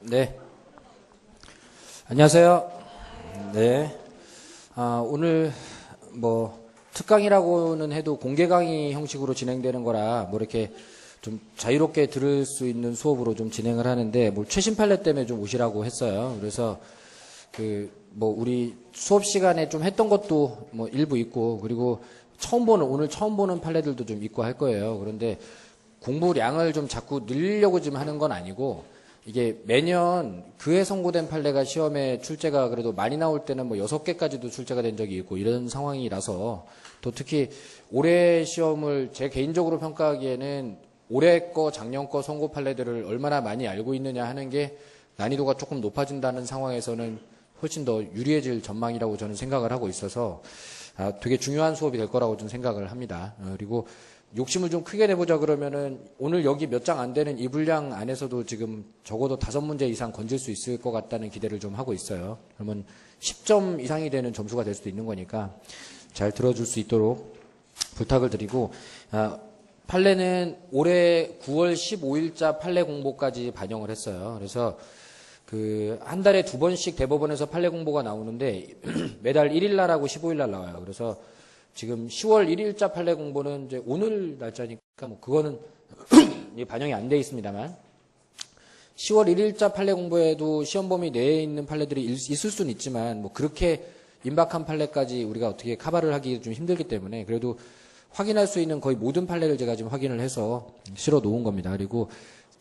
네. 안녕하세요. 네. 오늘 특강이라고는 해도 공개 강의 형식으로 진행되는 거라 이렇게 좀 자유롭게 들을 수 있는 수업으로 좀 진행을 하는데 최신 판례 때문에 좀 오시라고 했어요. 그래서 우리 수업 시간에 좀 했던 것도 일부 있고, 그리고 오늘 처음 보는 판례들도 좀 있고 할 거예요. 그런데 공부량을 좀 자꾸 늘리려고 지금 하는 건 아니고, 이게 매년 그해 선고된 판례가 시험에 출제가 그래도 많이 나올 때는 6개까지도 출제가 된 적이 있고 이런 상황이라서, 또 특히 올해 시험을 제 개인적으로 평가하기에는 올해 거 작년 거 선고 판례들을 얼마나 많이 알고 있느냐 하는 게 난이도가 조금 높아진다는 상황에서는 훨씬 더 유리해질 전망이라고 저는 생각을 하고 있어서 되게 중요한 수업이 될 거라고 좀 생각을 합니다. 그리고 욕심을 좀 크게 내보자 그러면은 오늘 여기 몇 장 안 되는 이 분량 안에서도 지금 적어도 5문제 이상 건질 수 있을 것 같다는 기대를 좀 하고 있어요. 그러면 10점 이상이 되는 점수가 될 수도 있는 거니까 잘 들어줄 수 있도록 부탁을 드리고, 판례는 올해 9월 15일자 판례 공보까지 반영을 했어요. 그래서 한 달에 2번씩 대법원에서 판례 공보가 나오는데 매달 1일 날하고 15일 날 나와요. 그래서 지금 10월 1일자 판례 공보는 이제 오늘 날짜니까 그거는 반영이 안 돼 있습니다만, 10월 1일자 판례 공보에도 시험 범위 내에 있는 판례들이 있을 수는 있지만 그렇게 임박한 판례까지 우리가 어떻게 커버를 하기 좀 힘들기 때문에 그래도 확인할 수 있는 거의 모든 판례를 제가 지금 확인을 해서 실어 놓은 겁니다. 그리고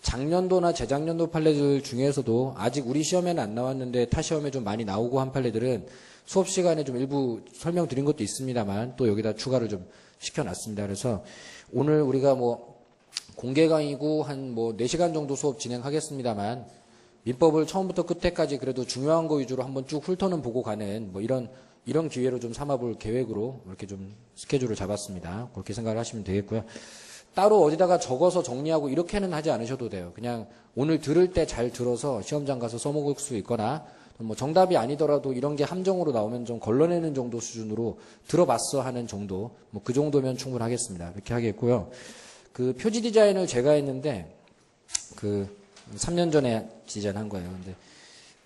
작년도나 재작년도 판례들 중에서도 아직 우리 시험에는 안 나왔는데 타 시험에 좀 많이 나오고 한 판례들은 수업 시간에 좀 일부 설명드린 것도 있습니다만 또 여기다 추가를 좀 시켜놨습니다. 그래서 오늘 우리가 공개 강의고 한 4시간 정도 수업 진행하겠습니다만, 민법을 처음부터 끝에까지 그래도 중요한 거 위주로 한번 쭉 훑어는 보고 가는 이런 기회로 좀 삼아볼 계획으로 이렇게 좀 스케줄을 잡았습니다. 그렇게 생각을 하시면 되겠고요. 따로 어디다가 적어서 정리하고 이렇게는 하지 않으셔도 돼요. 그냥 오늘 들을 때 잘 들어서 시험장 가서 써먹을 수 있거나, 정답이 아니더라도 이런 게 함정으로 나오면 좀 걸러내는 정도 수준으로 들어봤어 하는 정도, 그 정도면 충분하겠습니다. 이렇게 하겠고요. 표지 디자인을 제가 했는데 3년 전에 디자인한 거예요.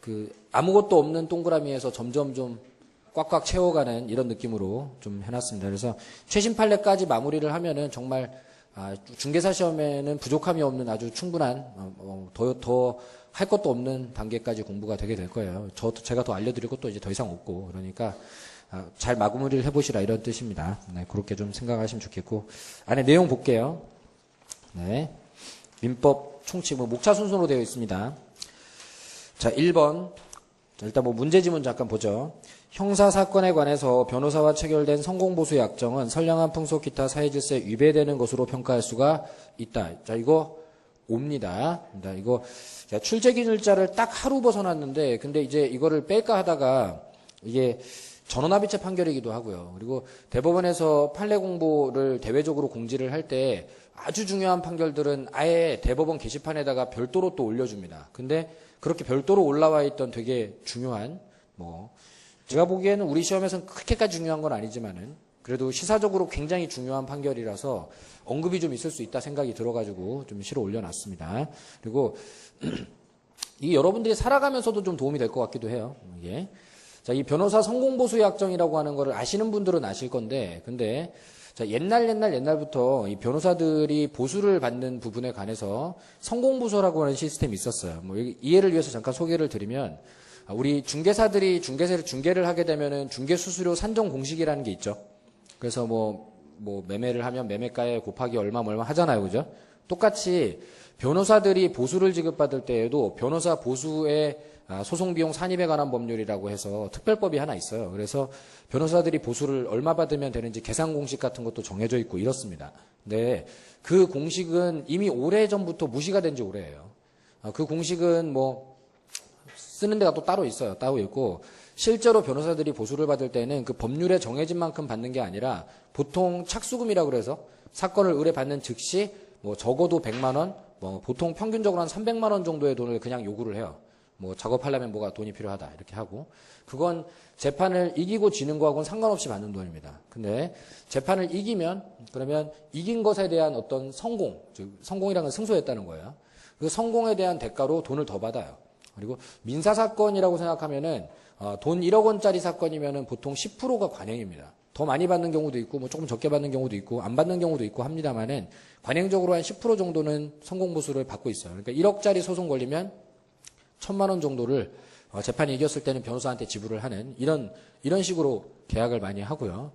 근데 아무것도 없는 동그라미에서 점점 좀 꽉꽉 채워가는 이런 느낌으로 좀 해놨습니다. 그래서 최신 판례까지 마무리를 하면은 정말 중개사 시험에는 부족함이 없는 아주 충분한 더 할 것도 없는 단계까지 공부가 되게 될 거예요. 제가 더 알려드릴 것도 이제 더 이상 없고, 그러니까 잘 마무리를 해보시라 이런 뜻입니다. 네, 그렇게 좀 생각하시면 좋겠고, 안에 내용 볼게요. 네, 민법 총칙 목차 순서로 되어 있습니다. 자, 1번. 자, 일단 문제지문 잠깐 보죠. 형사사건에 관해서 변호사와 체결된 성공보수의 약정은 선량한 풍속 기타 사회질서에 위배되는 것으로 평가할 수가 있다. 자, 이거 옵니다. 이거 출제기일자를 딱 하루 벗어났는데, 근데 이제 이거를 뺄까 하다가 이게 전원합의체 판결이기도 하고요. 그리고 대법원에서 판례 공보를 대외적으로 공지를 할 때 아주 중요한 판결들은 아예 대법원 게시판에다가 별도로 또 올려줍니다. 근데 그렇게 별도로 올라와 있던 되게 중요한, 제가 보기에는 우리 시험에서는 그렇게까지 중요한 건 아니지만은 그래도 시사적으로 굉장히 중요한 판결이라서 언급이 좀 있을 수 있다 생각이 들어가지고 좀 실어 올려놨습니다. 그리고 이게 여러분들이 살아가면서도 좀 도움이 될 것 같기도 해요. 이게. 자, 이 변호사 성공보수 약정이라고 하는 거를 아시는 분들은 아실 건데, 근데 자, 옛날부터 이 변호사들이 보수를 받는 부분에 관해서 성공보수라고 하는 시스템이 있었어요. 이해를 위해서 잠깐 소개를 드리면, 우리 중개사들이 중개를 하게 되면은 중개수수료 산정 공식이라는 게 있죠. 그래서 매매를 하면 매매가에 곱하기 얼마 하잖아요. 그죠? 똑같이 변호사들이 보수를 지급받을 때에도 변호사 보수의 소송비용 산입에 관한 법률이라고 해서 특별법이 하나 있어요. 그래서 변호사들이 보수를 얼마 받으면 되는지 계산 공식 같은 것도 정해져 있고 이렇습니다. 근데 그 공식은 이미 오래전부터 무시가 된 지 오래예요. 그 공식은 쓰는 데가 또 따로 있어요. 따로 있고, 실제로 변호사들이 보수를 받을 때는 그 법률에 정해진 만큼 받는 게 아니라 보통 착수금이라고 그래서 사건을 의뢰받는 즉시 적어도 100만 원, 보통 평균적으로 한 300만 원 정도의 돈을 그냥 요구를 해요. 작업하려면 뭐가 돈이 필요하다 이렇게 하고, 그건 재판을 이기고 지는 거하고는 상관없이 받는 돈입니다. 근데 재판을 이기면, 그러면 이긴 것에 대한 어떤 성공, 즉 성공이라는 건 승소했다는 거예요. 그 성공에 대한 대가로 돈을 더 받아요. 그리고 민사사건이라고 생각하면은 돈 1억 원짜리 사건이면은 보통 10%가 관행입니다. 더 많이 받는 경우도 있고 뭐 조금 적게 받는 경우도 있고 안 받는 경우도 있고 합니다만은 관행적으로 한 10% 정도는 성공 보수를 받고 있어요. 그러니까 1억짜리 소송 걸리면 1,000만 원 정도를 재판이 이겼을 때는 변호사한테 지불을 하는 이런 식으로 계약을 많이 하고요.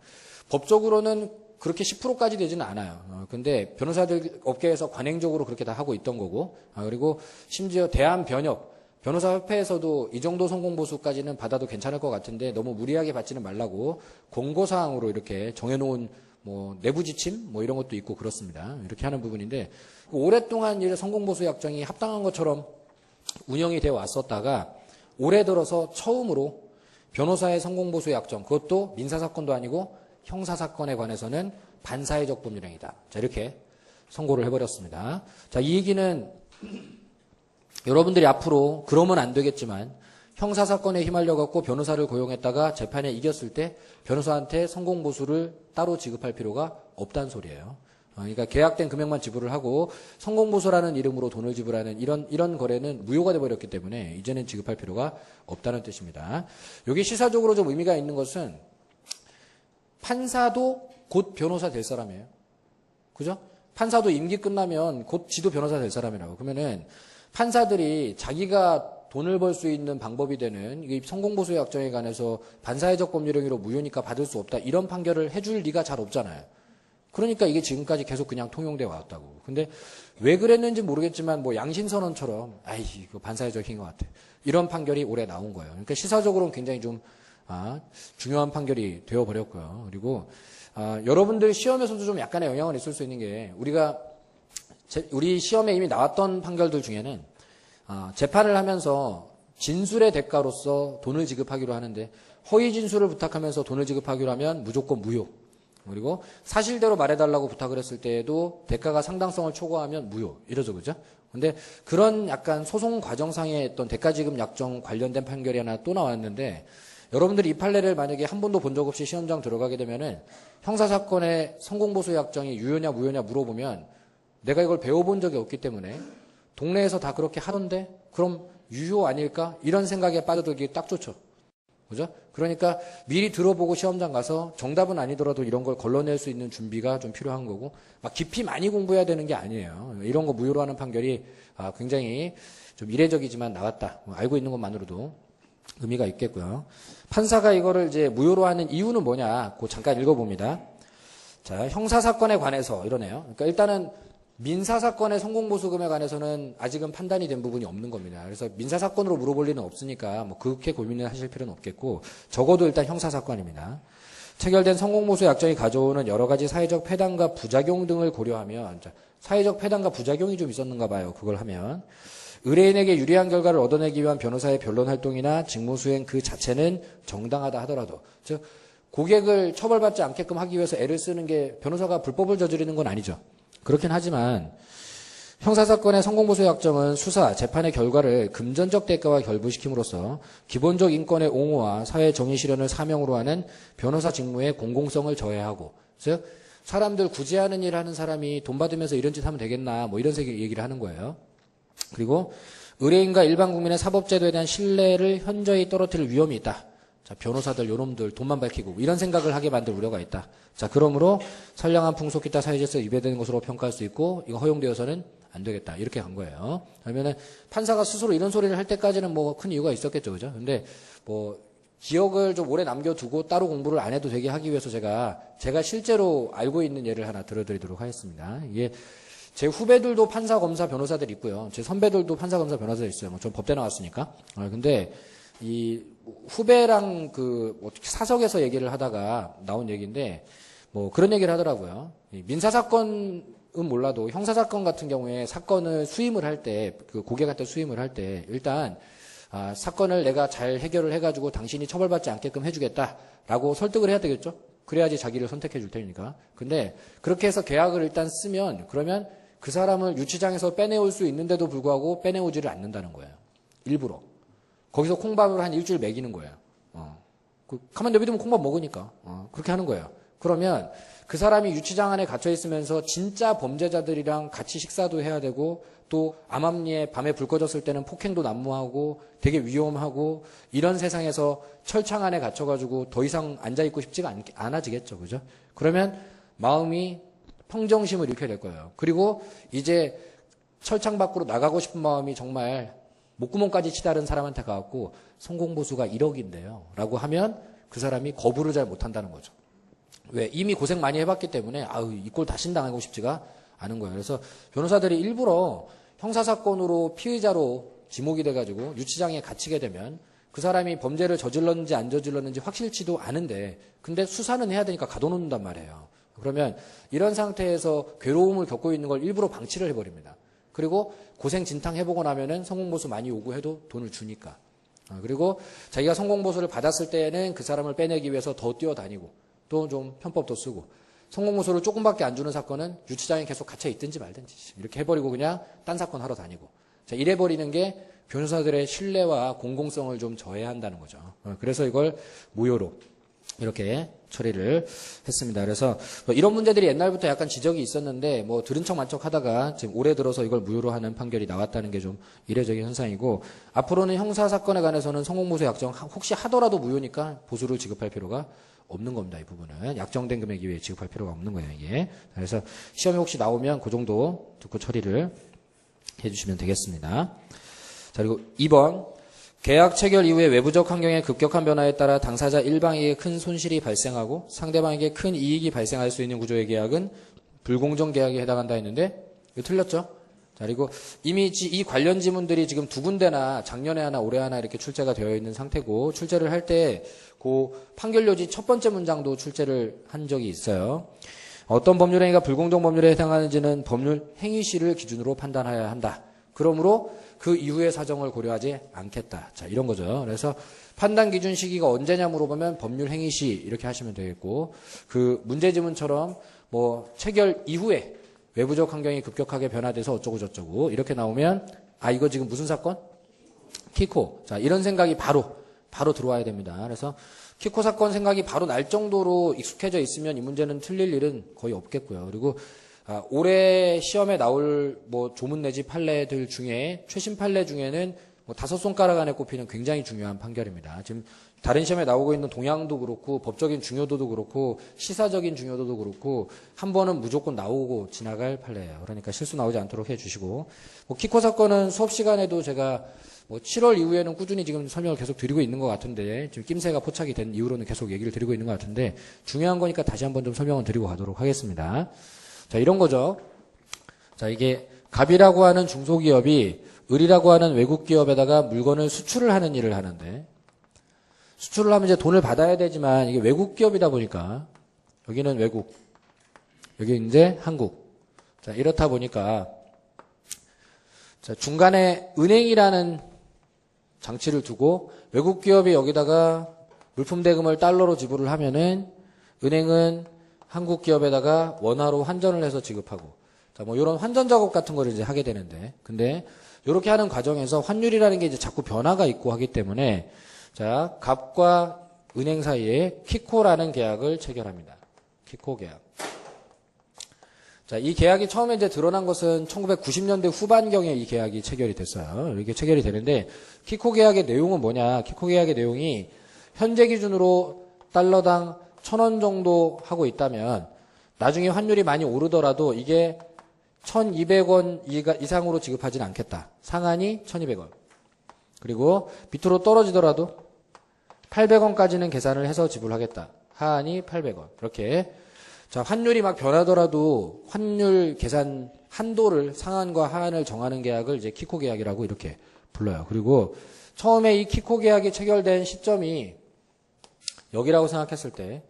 법적으로는 그렇게 10%까지 되지는 않아요. 근데 변호사들 업계에서 관행적으로 그렇게 다 하고 있던 거고, 그리고 심지어 대한변협 변호사협회에서도 이 정도 성공보수까지는 받아도 괜찮을 것 같은데 너무 무리하게 받지는 말라고 공고사항으로 이렇게 정해놓은 뭐 내부 지침 뭐 이런 것도 있고 그렇습니다. 이렇게 하는 부분인데 오랫동안 이 성공보수 약정이 합당한 것처럼 운영이 되어 왔었다가 올해 들어서 처음으로 변호사의 성공보수 약정, 그것도 민사사건도 아니고 형사사건에 관해서는 반사회적 법률행위다. 자, 이렇게 선고를 해버렸습니다. 자, 이 얘기는 여러분들이 앞으로 그러면 안 되겠지만 형사사건에 휘말려갖고 변호사를 고용했다가 재판에 이겼을 때 변호사한테 성공보수를 따로 지급할 필요가 없다는 소리예요. 그러니까 계약된 금액만 지불을 하고 성공보수라는 이름으로 돈을 지불하는 이런 거래는 무효가 돼버렸기 때문에 이제는 지급할 필요가 없다는 뜻입니다. 여기 시사적으로 좀 의미가 있는 것은 판사도 곧 변호사 될 사람이에요. 그죠? 판사도 임기 끝나면 곧 지도 변호사 될 사람이라고. 그러면은 판사들이 자기가 돈을 벌 수 있는 방법이 되는 이 성공보수 약정에 관해서 반사회적 법률행위로 무효니까 받을 수 없다. 이런 판결을 해줄 리가 잘 없잖아요. 그러니까 이게 지금까지 계속 그냥 통용돼 왔다고. 근데 왜 그랬는지 모르겠지만 뭐 양심선언처럼 아이 이거 반사회적인 것 같아. 이런 판결이 올해 나온 거예요. 그러니까 시사적으로는 굉장히 좀 중요한 판결이 되어버렸고요. 그리고 여러분들 시험에서도 좀 약간의 영향을 있을 수 있는 게 우리 시험에 이미 나왔던 판결들 중에는 재판을 하면서 진술의 대가로서 돈을 지급하기로 하는데 허위 진술을 부탁하면서 돈을 지급하기로 하면 무조건 무효. 그리고 사실대로 말해달라고 부탁을 했을 때에도 대가가 상당성을 초과하면 무효. 이러죠, 그죠? 근데 그런 약간 소송 과정상의 어떤 대가 지급 약정 관련된 판결이 하나 또 나왔는데 여러분들이 이 판례를 만약에 한 번도 본 적 없이 시험장 들어가게 되면은 형사사건의 성공보수 약정이 유효냐 무효냐 물어보면 내가 이걸 배워본 적이 없기 때문에 동네에서 다 그렇게 하던데 그럼 유효 아닐까? 이런 생각에 빠져들기 딱 좋죠. 그죠? 그러니까 미리 들어보고 시험장 가서 정답은 아니더라도 이런 걸 걸러낼 수 있는 준비가 좀 필요한 거고 막 깊이 많이 공부해야 되는 게 아니에요. 이런 거 무효로 하는 판결이 굉장히 좀 이례적이지만 나왔다. 알고 있는 것만으로도 의미가 있겠고요. 판사가 이거를 이제 무효로 하는 이유는 뭐냐? 그 잠깐 읽어봅니다. 자, 형사사건에 관해서 이러네요. 그러니까 일단은 민사사건의 성공보수금에 관해서는 아직은 판단이 된 부분이 없는 겁니다. 그래서 민사사건으로 물어볼 리는 없으니까 뭐 그렇게 고민을 하실 필요는 없겠고 적어도 일단 형사사건입니다. 체결된 성공보수 약정이 가져오는 여러 가지 사회적 폐단과 부작용 등을 고려하면 사회적 폐단과 부작용이 좀 있었는가 봐요. 그걸 하면 의뢰인에게 유리한 결과를 얻어내기 위한 변호사의 변론 활동이나 직무수행 그 자체는 정당하다 하더라도 즉 고객을 처벌받지 않게끔 하기 위해서 애를 쓰는 게 변호사가 불법을 저지르는 건 아니죠. 그렇긴 하지만 형사사건의 성공보수 약정은 수사, 재판의 결과를 금전적 대가와 결부시킴으로써 기본적 인권의 옹호와 사회 정의 실현을 사명으로 하는 변호사 직무의 공공성을 저해하고 즉 사람들 구제하는 일 하는 사람이 돈 받으면서 이런 짓 하면 되겠나 뭐 이런 식의 얘기를 하는 거예요. 그리고 의뢰인과 일반 국민의 사법제도에 대한 신뢰를 현저히 떨어뜨릴 위험이 있다. 자, 변호사들 요놈들 돈만 밝히고 이런 생각을 하게 만들 우려가 있다. 자, 그러므로 선량한 풍속 기타 사회질서 위배되는 것으로 평가할 수 있고 이거 허용되어서는 안 되겠다. 이렇게 간 거예요. 그러면은 판사가 스스로 이런 소리를 할 때까지는 뭐 큰 이유가 있었겠죠. 그죠? 근데 뭐 기억을 좀 오래 남겨두고 따로 공부를 안 해도 되게 하기 위해서 제가 실제로 알고 있는 예를 하나 들어드리도록 하겠습니다. 이게 제 후배들도 판사, 검사, 변호사들 있고요. 제 선배들도 판사, 검사, 변호사들 있어요. 뭐 전 법대 나왔으니까. 근데 이 후배랑 사석에서 얘기를 하다가 나온 얘기인데 뭐 그런 얘기를 하더라고요. 민사사건은 몰라도 형사사건 같은 경우에 사건을 수임을 할 때, 그 고객한테 수임을 할 때 일단 사건을 내가 잘 해결을 해가지고 당신이 처벌받지 않게끔 해주겠다라고 설득을 해야 되겠죠? 그래야지 자기를 선택해 줄 테니까. 근데 그렇게 해서 계약을 일단 쓰면 그러면 그 사람을 유치장에서 빼내올 수 있는데도 불구하고 빼내오지를 않는다는 거예요. 일부러. 거기서 콩밥을 한 일주일 먹이는 거예요. 가만 내비두면 콩밥 먹으니까. 그렇게 하는 거예요. 그러면 그 사람이 유치장 안에 갇혀 있으면서 진짜 범죄자들이랑 같이 식사도 해야 되고 또 암암리에 밤에 불 꺼졌을 때는 폭행도 난무하고 되게 위험하고 이런 세상에서 철창 안에 갇혀가지고 더 이상 앉아있고 싶지가 않아지겠죠. 그죠? 그러면 마음이 평정심을 잃게 될 거예요. 그리고 이제 철창 밖으로 나가고 싶은 마음이 정말 목구멍까지 치다른 사람한테 가갖고 성공보수가 1억인데요. 라고 하면 그 사람이 거부를 잘 못한다는 거죠. 왜? 이미 고생 많이 해봤기 때문에 아유 이 꼴 다신 당하고 싶지가 않은 거예요. 그래서 변호사들이 일부러 형사사건으로 피의자로 지목이 돼가지고 유치장에 갇히게 되면 그 사람이 범죄를 저질렀는지 안 저질렀는지 확실치도 않은데 근데 수사는 해야 되니까 가둬놓는단 말이에요. 그러면 이런 상태에서 괴로움을 겪고 있는 걸 일부러 방치를 해버립니다. 그리고 고생 진탕 해보고 나면은 성공보수 많이 요구해도 돈을 주니까. 그리고 자기가 성공보수를 받았을 때에는 그 사람을 빼내기 위해서 더 뛰어다니고 또 좀 편법도 쓰고 성공보수를 조금밖에 안 주는 사건은 유치장에 계속 갇혀 있든지 말든지 이렇게 해버리고 그냥 딴 사건 하러 다니고 자, 이래버리는 게 변호사들의 신뢰와 공공성을 좀 저해한다는 거죠. 그래서 이걸 무효로 이렇게 처리를 했습니다. 그래서 뭐 이런 문제들이 옛날부터 약간 지적이 있었는데 뭐 들은 척 만척 하다가 지금 올해 들어서 이걸 무효로 하는 판결이 나왔다는 게 좀 이례적인 현상이고 앞으로는 형사사건에 관해서는 성공보수 약정 혹시 하더라도 무효니까 보수를 지급할 필요가 없는 겁니다. 이 부분은 약정된 금액 이외에 지급할 필요가 없는 거예요. 이게 그래서 시험에 혹시 나오면 그 정도 듣고 처리를 해주시면 되겠습니다. 자 그리고 2번 계약 체결 이후에 외부적 환경의 급격한 변화에 따라 당사자 일방에게 큰 손실이 발생하고 상대방에게 큰 이익이 발생할 수 있는 구조의 계약은 불공정 계약에 해당한다 했는데 이거 틀렸죠? 자 그리고 이미 이 관련 지문들이 지금 두 군데나 작년에 하나 올해 하나 이렇게 출제가 되어 있는 상태고 출제를 할 때 그 판결료지 첫 번째 문장도 출제를 한 적이 있어요. 어떤 법률 행위가 불공정 법률에 해당하는지는 법률 행위시를 기준으로 판단해야 한다. 그러므로 그 이후의 사정을 고려하지 않겠다. 자, 이런 거죠. 그래서 판단 기준 시기가 언제냐 물어보면 법률 행위시 이렇게 하시면 되겠고 그 문제지문처럼 뭐 체결 이후에 외부적 환경이 급격하게 변화돼서 어쩌고 저쩌고 이렇게 나오면 아 이거 지금 무슨 사건? 키코. 자, 이런 생각이 바로 들어와야 됩니다. 그래서 키코 사건 생각이 바로 날 정도로 익숙해져 있으면 이 문제는 틀릴 일은 거의 없겠고요. 그리고 올해 시험에 나올 뭐 조문 내지 판례들 중에 최신 판례 중에는 뭐 5손가락 안에 꼽히는 굉장히 중요한 판결입니다. 지금 다른 시험에 나오고 있는 동향도 그렇고 법적인 중요도도 그렇고 시사적인 중요도도 그렇고 한 번은 무조건 나오고 지나갈 판례예요. 그러니까 실수 나오지 않도록 해주시고 뭐 키코 사건은 수업 시간에도 제가 뭐 7월 이후에는 꾸준히 지금 설명을 계속 드리고 있는 것 같은데 지금 낌새가 포착이 된 이후로는 계속 얘기를 드리고 있는 것 같은데 중요한 거니까 다시 한번 좀 설명을 드리고 가도록 하겠습니다. 자, 이런 거죠. 자, 이게 갑이라고 하는 중소기업이 을이라고 하는 외국 기업에다가 물건을 수출을 하는 일을 하는데 수출을 하면 이제 돈을 받아야 되지만 이게 외국 기업이다 보니까 여기는 외국, 여기 이제 한국. 자, 이렇다 보니까 자, 중간에 은행이라는 장치를 두고 외국 기업이 여기다가 물품 대금을 달러로 지불을 하면은 은행은 한국 기업에다가 원화로 환전을 해서 지급하고 자, 뭐 이런 환전 작업 같은 거를 이제 하게 되는데 근데 이렇게 하는 과정에서 환율이라는 게 이제 자꾸 변화가 있고 하기 때문에 자, 갑과 은행 사이에 키코라는 계약을 체결합니다. 키코 계약. 자, 이 계약이 처음에 이제 드러난 것은 1990년대 후반경에 이 계약이 체결이 됐어요. 이렇게 체결이 되는데 키코 계약의 내용은 뭐냐? 키코 계약의 내용이 현재 기준으로 달러당 1,000원 정도 하고 있다면 나중에 환율이 많이 오르더라도 이게 1,200원 이상으로 지급하지는 않겠다. 상한이 1,200원. 그리고 밑으로 떨어지더라도 800원까지는 계산을 해서 지불하겠다. 하한이 800원. 이렇게 자, 환율이 막 변하더라도 환율 계산 한도를 상한과 하한을 정하는 계약을 이제 키코 계약이라고 이렇게 불러요. 그리고 처음에 이 키코 계약이 체결된 시점이 여기라고 생각했을 때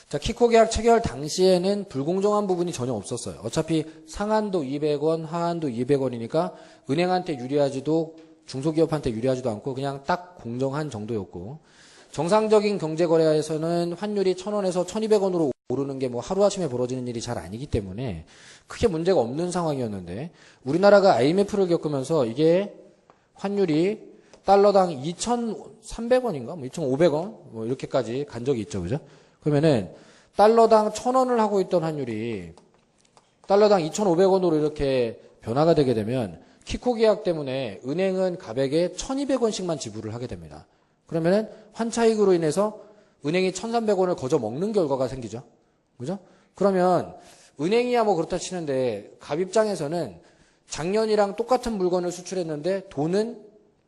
자, 키코 계약 체결 당시에는 불공정한 부분이 전혀 없었어요. 어차피 상한도 200원, 하한도 200원이니까 은행한테 유리하지도 중소기업한테 유리하지도 않고 그냥 딱 공정한 정도였고 정상적인 경제거래에서는 환율이 1,000원에서 1,200원으로 오르는 게 뭐 하루아침에 벌어지는 일이 잘 아니기 때문에 크게 문제가 없는 상황이었는데 우리나라가 IMF를 겪으면서 이게 환율이 달러당 2,300원인가? 뭐 2,500원? 뭐 이렇게까지 간 적이 있죠. 그죠? 그러면은 달러당 1,000원을 하고 있던 환율이 달러당 2,500원으로 이렇게 변화가 되게 되면 키코 계약 때문에 은행은 갑에게 1,200원씩만 지불을 하게 됩니다. 그러면은 환차익으로 인해서 은행이 1,300원을 거저 먹는 결과가 생기죠. 그죠? 그러면 은행이야 뭐 그렇다 치는데 갑 입장에서는 작년이랑 똑같은 물건을 수출했는데 돈은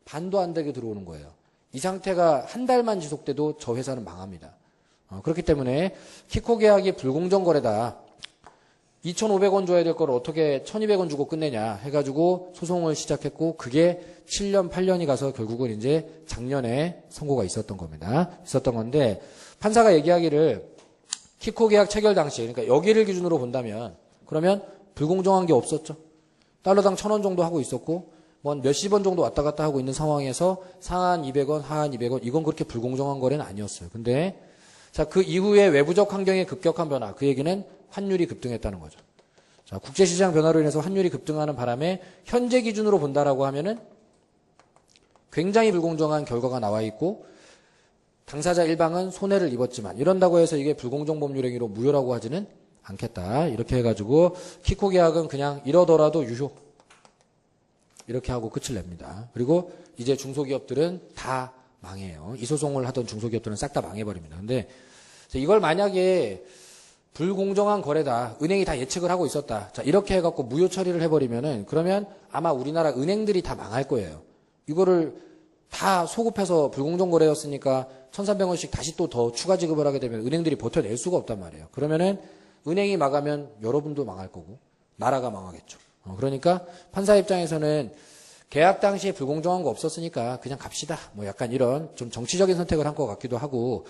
반도 안 되게 들어오는 거예요. 이 상태가 한 달만 지속돼도 저 회사는 망합니다. 그렇기 때문에 키코 계약이 불공정 거래다. 2,500원 줘야 될 걸 어떻게 1,200원 주고 끝내냐 해가지고 소송을 시작했고 그게 7년, 8년이 가서 결국은 이제 작년에 선고가 있었던 겁니다. 있었던 건데 판사가 얘기하기를 키코 계약 체결 당시 그러니까 여기를 기준으로 본다면 그러면 불공정한 게 없었죠. 달러당 1,000원 정도 하고 있었고 뭐 몇십 원 정도 왔다 갔다 하고 있는 상황에서 상한 200원, 하한 200원 이건 그렇게 불공정한 거래는 아니었어요. 근데 자, 그 이후에 외부적 환경의 급격한 변화 그 얘기는 환율이 급등했다는 거죠. 자, 국제시장 변화로 인해서 환율이 급등하는 바람에 현재 기준으로 본다라고 하면은 굉장히 불공정한 결과가 나와 있고 당사자 일방은 손해를 입었지만 이런다고 해서 이게 불공정 법률 행위로 무효라고 하지는 않겠다. 이렇게 해가지고 키코 계약은 그냥 이러더라도 유효. 이렇게 하고 끝을 냅니다. 그리고 이제 중소기업들은 다 망해요. 이 소송을 하던 중소기업들은 싹 다 망해버립니다. 근데 이걸 만약에 불공정한 거래다. 은행이 다 예측을 하고 있었다. 자, 이렇게 해갖고 무효 처리를 해버리면은 그러면 아마 우리나라 은행들이 다 망할 거예요. 이거를 다 소급해서 불공정 거래였으니까 1,300원씩 다시 또 더 추가 지급을 하게 되면 은행들이 버텨낼 수가 없단 말이에요. 그러면은 은행이 망하면 여러분도 망할 거고 나라가 망하겠죠. 그러니까 판사 입장에서는 계약 당시에 불공정한 거 없었으니까 그냥 갑시다. 뭐 약간 이런 좀 정치적인 선택을 한 것 같기도 하고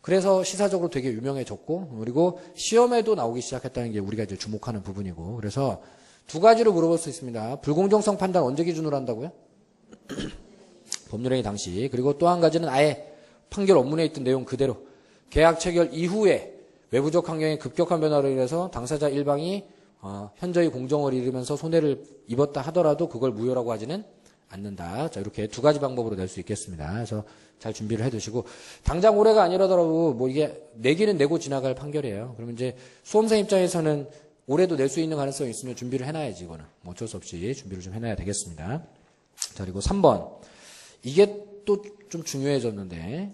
그래서 시사적으로 되게 유명해졌고 그리고 시험에도 나오기 시작했다는 게 우리가 이제 주목하는 부분이고 그래서 두 가지로 물어볼 수 있습니다. 불공정성 판단 언제 기준으로 한다고요? 법률행위 당시. 그리고 또 한 가지는 아예 판결 원문에 있던 내용 그대로 계약 체결 이후에 외부적 환경의 급격한 변화로 인해서 당사자 일방이 현저히 공정을 잃으면서 손해를 입었다 하더라도 그걸 무효라고 하지는 않는다. 자, 이렇게 두 가지 방법으로 낼 수 있겠습니다. 그래서 잘 준비를 해 두시고 당장 올해가 아니라더라도 뭐 이게 내기는 내고 지나갈 판결이에요. 그러면 이제 수험생 입장에서는 올해도 낼 수 있는 가능성이 있으면 준비를 해놔야지 이거는 뭐 어쩔 수 없이 준비를 좀 해놔야 되겠습니다. 자, 그리고 3번 이게 또 좀 중요해졌는데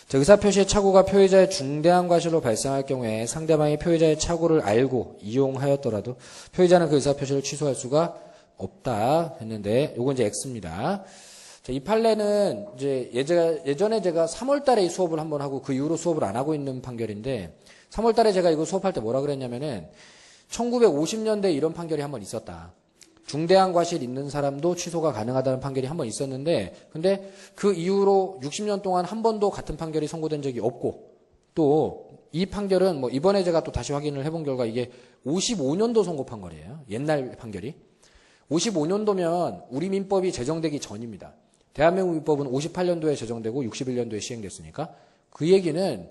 자, 의사표시의 착오가 표의자의 중대한 과실로 발생할 경우에 상대방이 표의자의 착오를 알고 이용하였더라도 표의자는 그 의사표시를 취소할 수가 없다 했는데 요건 이제 X입니다. 자, 이 판례는 이제 예전에 제가 3월 달에 이 수업을 한번 하고 그 이후로 수업을 안 하고 있는 판결인데 3월 달에 제가 이거 수업할 때 뭐라 그랬냐면은 1950년대에 이런 판결이 한번 있었다. 중대한 과실 있는 사람도 취소가 가능하다는 판결이 한번 있었는데 근데 그 이후로 60년 동안 한 번도 같은 판결이 선고된 적이 없고 또 이 판결은 뭐 이번에 제가 또 다시 확인을 해본 결과 이게 55년도 선고 판결이에요. 옛날 판결이. 55년도면 우리 민법이 제정되기 전입니다. 대한민국 민법은 58년도에 제정되고 61년도에 시행됐으니까 그 얘기는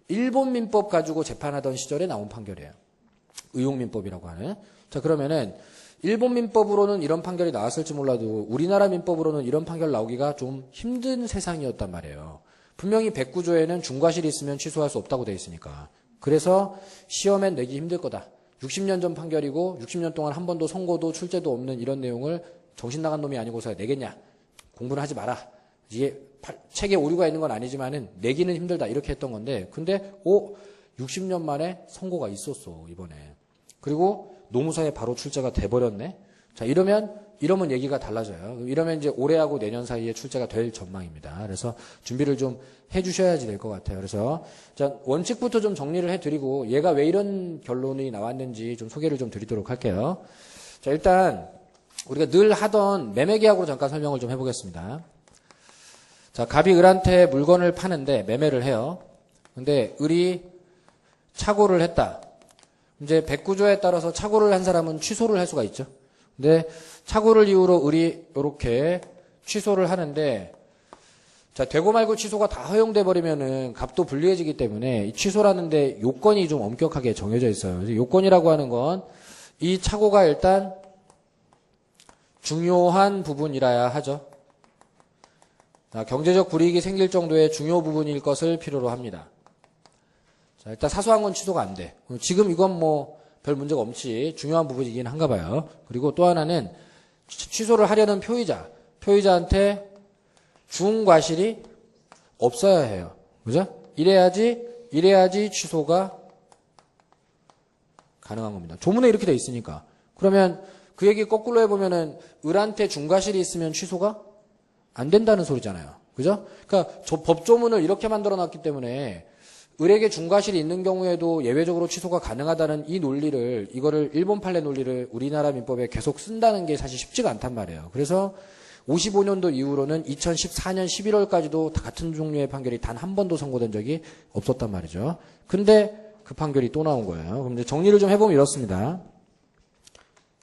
일본 민법 가지고 재판하던 시절에 나온 판결이에요. 의용민법이라고 하는. 자, 그러면은 일본 민법으로는 이런 판결이 나왔을지 몰라도 우리나라 민법으로는 이런 판결 나오기가 좀 힘든 세상이었단 말이에요. 분명히 109조에는 중과실이 있으면 취소할 수 없다고 돼 있으니까. 그래서 시험엔 내기 힘들 거다. 60년 전 판결이고 60년 동안 한 번도 선고도 출제도 없는 이런 내용을 정신 나간 놈이 아니고서 내겠냐. 공부는 하지 마라. 이게 책에 오류가 있는 건 아니지만은 내기는 힘들다. 이렇게 했던 건데 근데 60년 만에 선고가 있었어 이번에. 그리고 노무사에 바로 출제가 돼버렸네. 자, 이러면 얘기가 달라져요. 이러면 이제 올해하고 내년 사이에 출제가 될 전망입니다. 그래서 준비를 좀 해주셔야지 될 것 같아요. 그래서 자, 원칙부터 좀 정리를 해드리고 얘가 왜 이런 결론이 나왔는지 좀 소개를 좀 드리도록 할게요. 자, 일단 우리가 늘 하던 매매계약으로 잠깐 설명을 좀 해보겠습니다. 자, 갑이 을한테 물건을 파는데 매매를 해요. 근데 을이 착오를 했다. 이제 109조에 따라서 착오를 한 사람은 취소를 할 수가 있죠. 근데 착오를 이유로 을이 이렇게 취소를 하는데 자, 되고 말고 취소가 다 허용돼 버리면은 값도 불리해지기 때문에 이 취소라는데 요건이 좀 엄격하게 정해져 있어요. 그래서 요건이라고 하는 건 이 착오가 일단 중요한 부분이라야 하죠. 자, 경제적 불이익이 생길 정도의 중요 부분일 것을 필요로 합니다. 자, 일단 사소한 건 취소가 안 돼. 지금 이건 뭐 별 문제가 없지. 중요한 부분이긴 한가 봐요. 그리고 또 하나는 취소를 하려는 표의자한테 중과실이 없어야 해요. 그죠? 이래야지 취소가 가능한 겁니다. 조문에 이렇게 돼 있으니까. 그러면 그 얘기 거꾸로 해보면은 을한테 중과실이 있으면 취소가 안 된다는 소리잖아요. 그죠? 그러니까 법조문을 이렇게 만들어 놨기 때문에 을에게 중과실이 있는 경우에도 예외적으로 취소가 가능하다는 이 논리를, 이거를 일본 판례 논리를 우리나라 민법에 계속 쓴다는 게 사실 쉽지가 않단 말이에요. 그래서 55년도 이후로는 2014년 11월까지도 같은 종류의 판결이 단 한 번도 선고된 적이 없었단 말이죠. 근데 그 판결이 또 나온 거예요. 그럼 이제 정리를 좀 해보면 이렇습니다.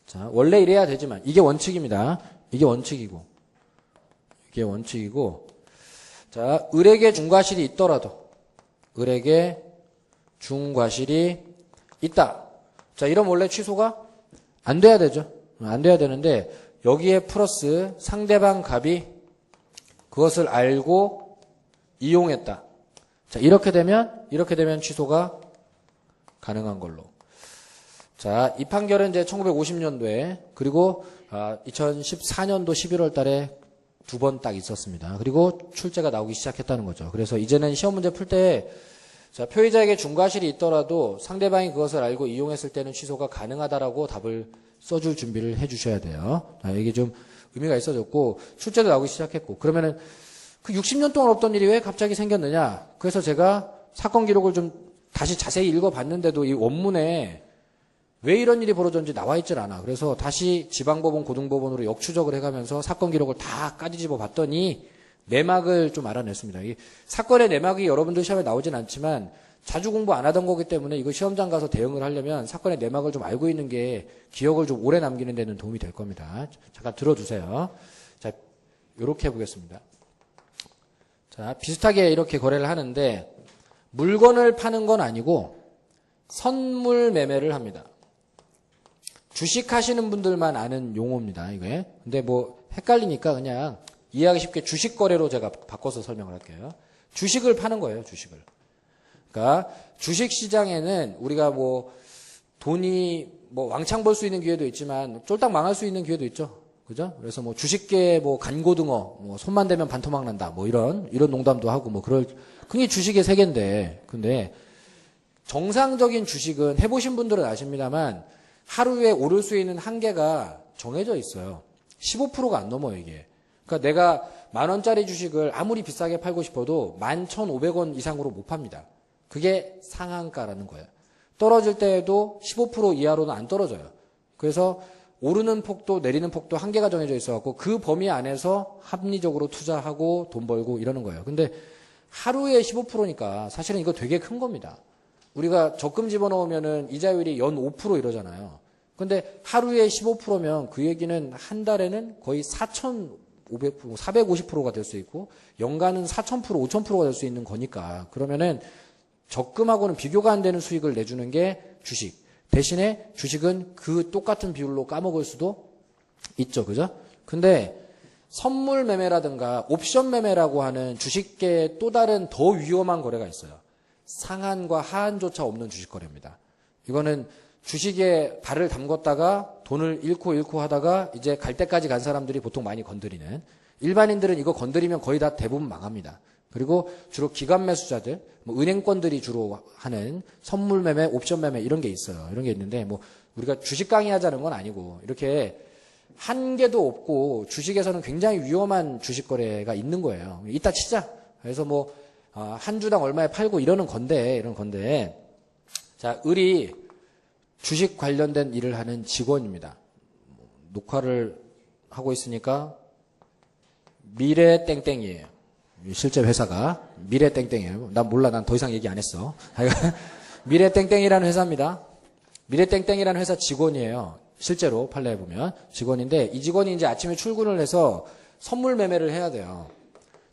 자, 원래 이래야 되지만, 이게 원칙입니다. 이게 원칙이고, 자, 을에게 중과실이 있더라도, 을에게 중과실이 있다. 자, 이러면 원래 취소가 안 돼야 되죠. 안 돼야 되는데, 여기에 플러스 상대방 갑이 그것을 알고 이용했다. 자, 이렇게 되면 취소가 가능한 걸로. 자, 이 판결은 이제 1950년도에 그리고 2014년도 11월 달에 두 번 딱 있었습니다. 그리고 출제가 나오기 시작했다는 거죠. 그래서 이제는 시험 문제 풀 때 자, 표의자에게 중과실이 있더라도 상대방이 그것을 알고 이용했을 때는 취소가 가능하다라고 답을 써줄 준비를 해주셔야 돼요. 이게 좀 의미가 있어졌고 출제도 나오기 시작했고 그러면은 그 60년 동안 없던 일이 왜 갑자기 생겼느냐. 그래서 제가 사건 기록을 좀 다시 자세히 읽어봤는데도 이 원문에 왜 이런 일이 벌어졌는지 나와 있질 않아. 그래서 다시 지방법원, 고등법원으로 역추적을 해가면서 사건 기록을 다 까지집어 봤더니 내막을 좀 알아냈습니다. 이 사건의 내막이 여러분들 시험에 나오진 않지만 자주 공부 안 하던 거기 때문에 이거 시험장 가서 대응을 하려면 사건의 내막을 좀 알고 있는 게 기억을 좀 오래 남기는 데는 도움이 될 겁니다. 잠깐 들어주세요. 자, 요렇게 해보겠습니다. 자, 비슷하게 이렇게 거래를 하는데 물건을 파는 건 아니고 선물 매매를 합니다. 주식 하시는 분들만 아는 용어입니다, 이게. 근데 뭐 헷갈리니까 그냥 이해하기 쉽게 주식 거래로 제가 바꿔서 설명을 할게요. 주식을 파는 거예요, 주식을. 그러니까 주식 시장에는 우리가 뭐 돈이 뭐 왕창 벌 수 있는 기회도 있지만 쫄딱 망할 수 있는 기회도 있죠. 그죠? 그래서 뭐 주식계 뭐 간고등어, 뭐 손만 대면 반토막 난다, 뭐 이런 농담도 하고 뭐 그게 주식의 세계인데, 근데 정상적인 주식은 해보신 분들은 아십니다만 하루에 오를 수 있는 한계가 정해져 있어요. 15%가 안 넘어요, 이게. 그러니까 내가 10,000원짜리 주식을 아무리 비싸게 팔고 싶어도 11,500원 이상으로 못 팝니다. 그게 상한가라는 거예요. 떨어질 때에도 15% 이하로는 안 떨어져요. 그래서 오르는 폭도 내리는 폭도 한계가 정해져 있어갖고 그 범위 안에서 합리적으로 투자하고 돈 벌고 이러는 거예요. 근데 하루에 15%니까 사실은 이거 되게 큰 겁니다. 우리가 적금 집어넣으면은 이자율이 연 5% 이러잖아요. 근데 하루에 15%면 그 얘기는 한 달에는 거의 4,500%, 450%가 될 수 있고 연간은 4,000%, 5,000%가 될 수 있는 거니까 그러면은 적금하고는 비교가 안 되는 수익을 내주는 게 주식. 대신에 주식은 그 똑같은 비율로 까먹을 수도 있죠. 그죠? 근데 선물 매매라든가 옵션 매매라고 하는 주식계의 또 다른 더 위험한 거래가 있어요. 상한과 하한조차 없는 주식 거래입니다. 이거는 주식에 발을 담궜다가 돈을 잃고 하다가 이제 갈 때까지 간 사람들이 보통 많이 건드리는, 일반인들은 이거 건드리면 거의 다 대부분 망합니다. 그리고 주로 기관 매수자들, 뭐 은행권들이 주로 하는 선물 매매, 옵션 매매 이런 게 있어요. 이런 게 있는데 뭐 우리가 주식 강의하자는 건 아니고 이렇게 한계도 없고 주식에서는 굉장히 위험한 주식 거래가 있는 거예요. 이따 치자. 그래서 뭐 한 주당 얼마에 팔고 이런 건데 자, 을이 주식 관련된 일을 하는 직원입니다. 녹화를 하고 있으니까 미래 땡땡이에요. 실제 회사가 미래 땡땡이에요. 난 몰라. 난 더 이상 얘기 안 했어. 미래 땡땡이라는 회사입니다. 미래 땡땡이라는 회사 직원이에요. 실제로 판례해 보면 직원인데 이 직원이 이제 아침에 출근을 해서 선물 매매를 해야 돼요.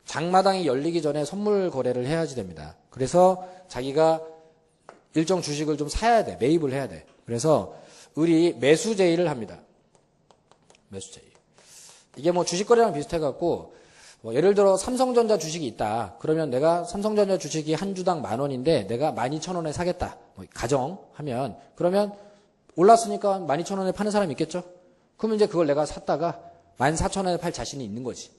장마당이 열리기 전에 선물 거래를 해야지 됩니다. 그래서 자기가 일정 주식을 좀 사야 돼. 매입을 해야 돼. 그래서 을이 매수 제의를 합니다. 매수 제의. 이게 뭐 주식 거래랑 비슷해 갖고 뭐 예를 들어 삼성전자 주식이 있다. 그러면 내가 삼성전자 주식이 한 주당 10,000원인데 내가 12,000원에 사겠다. 뭐 가정하면 그러면 올랐으니까 12,000원에 파는 사람이 있겠죠? 그러면 이제 그걸 내가 샀다가 14,000원에 팔 자신이 있는 거지.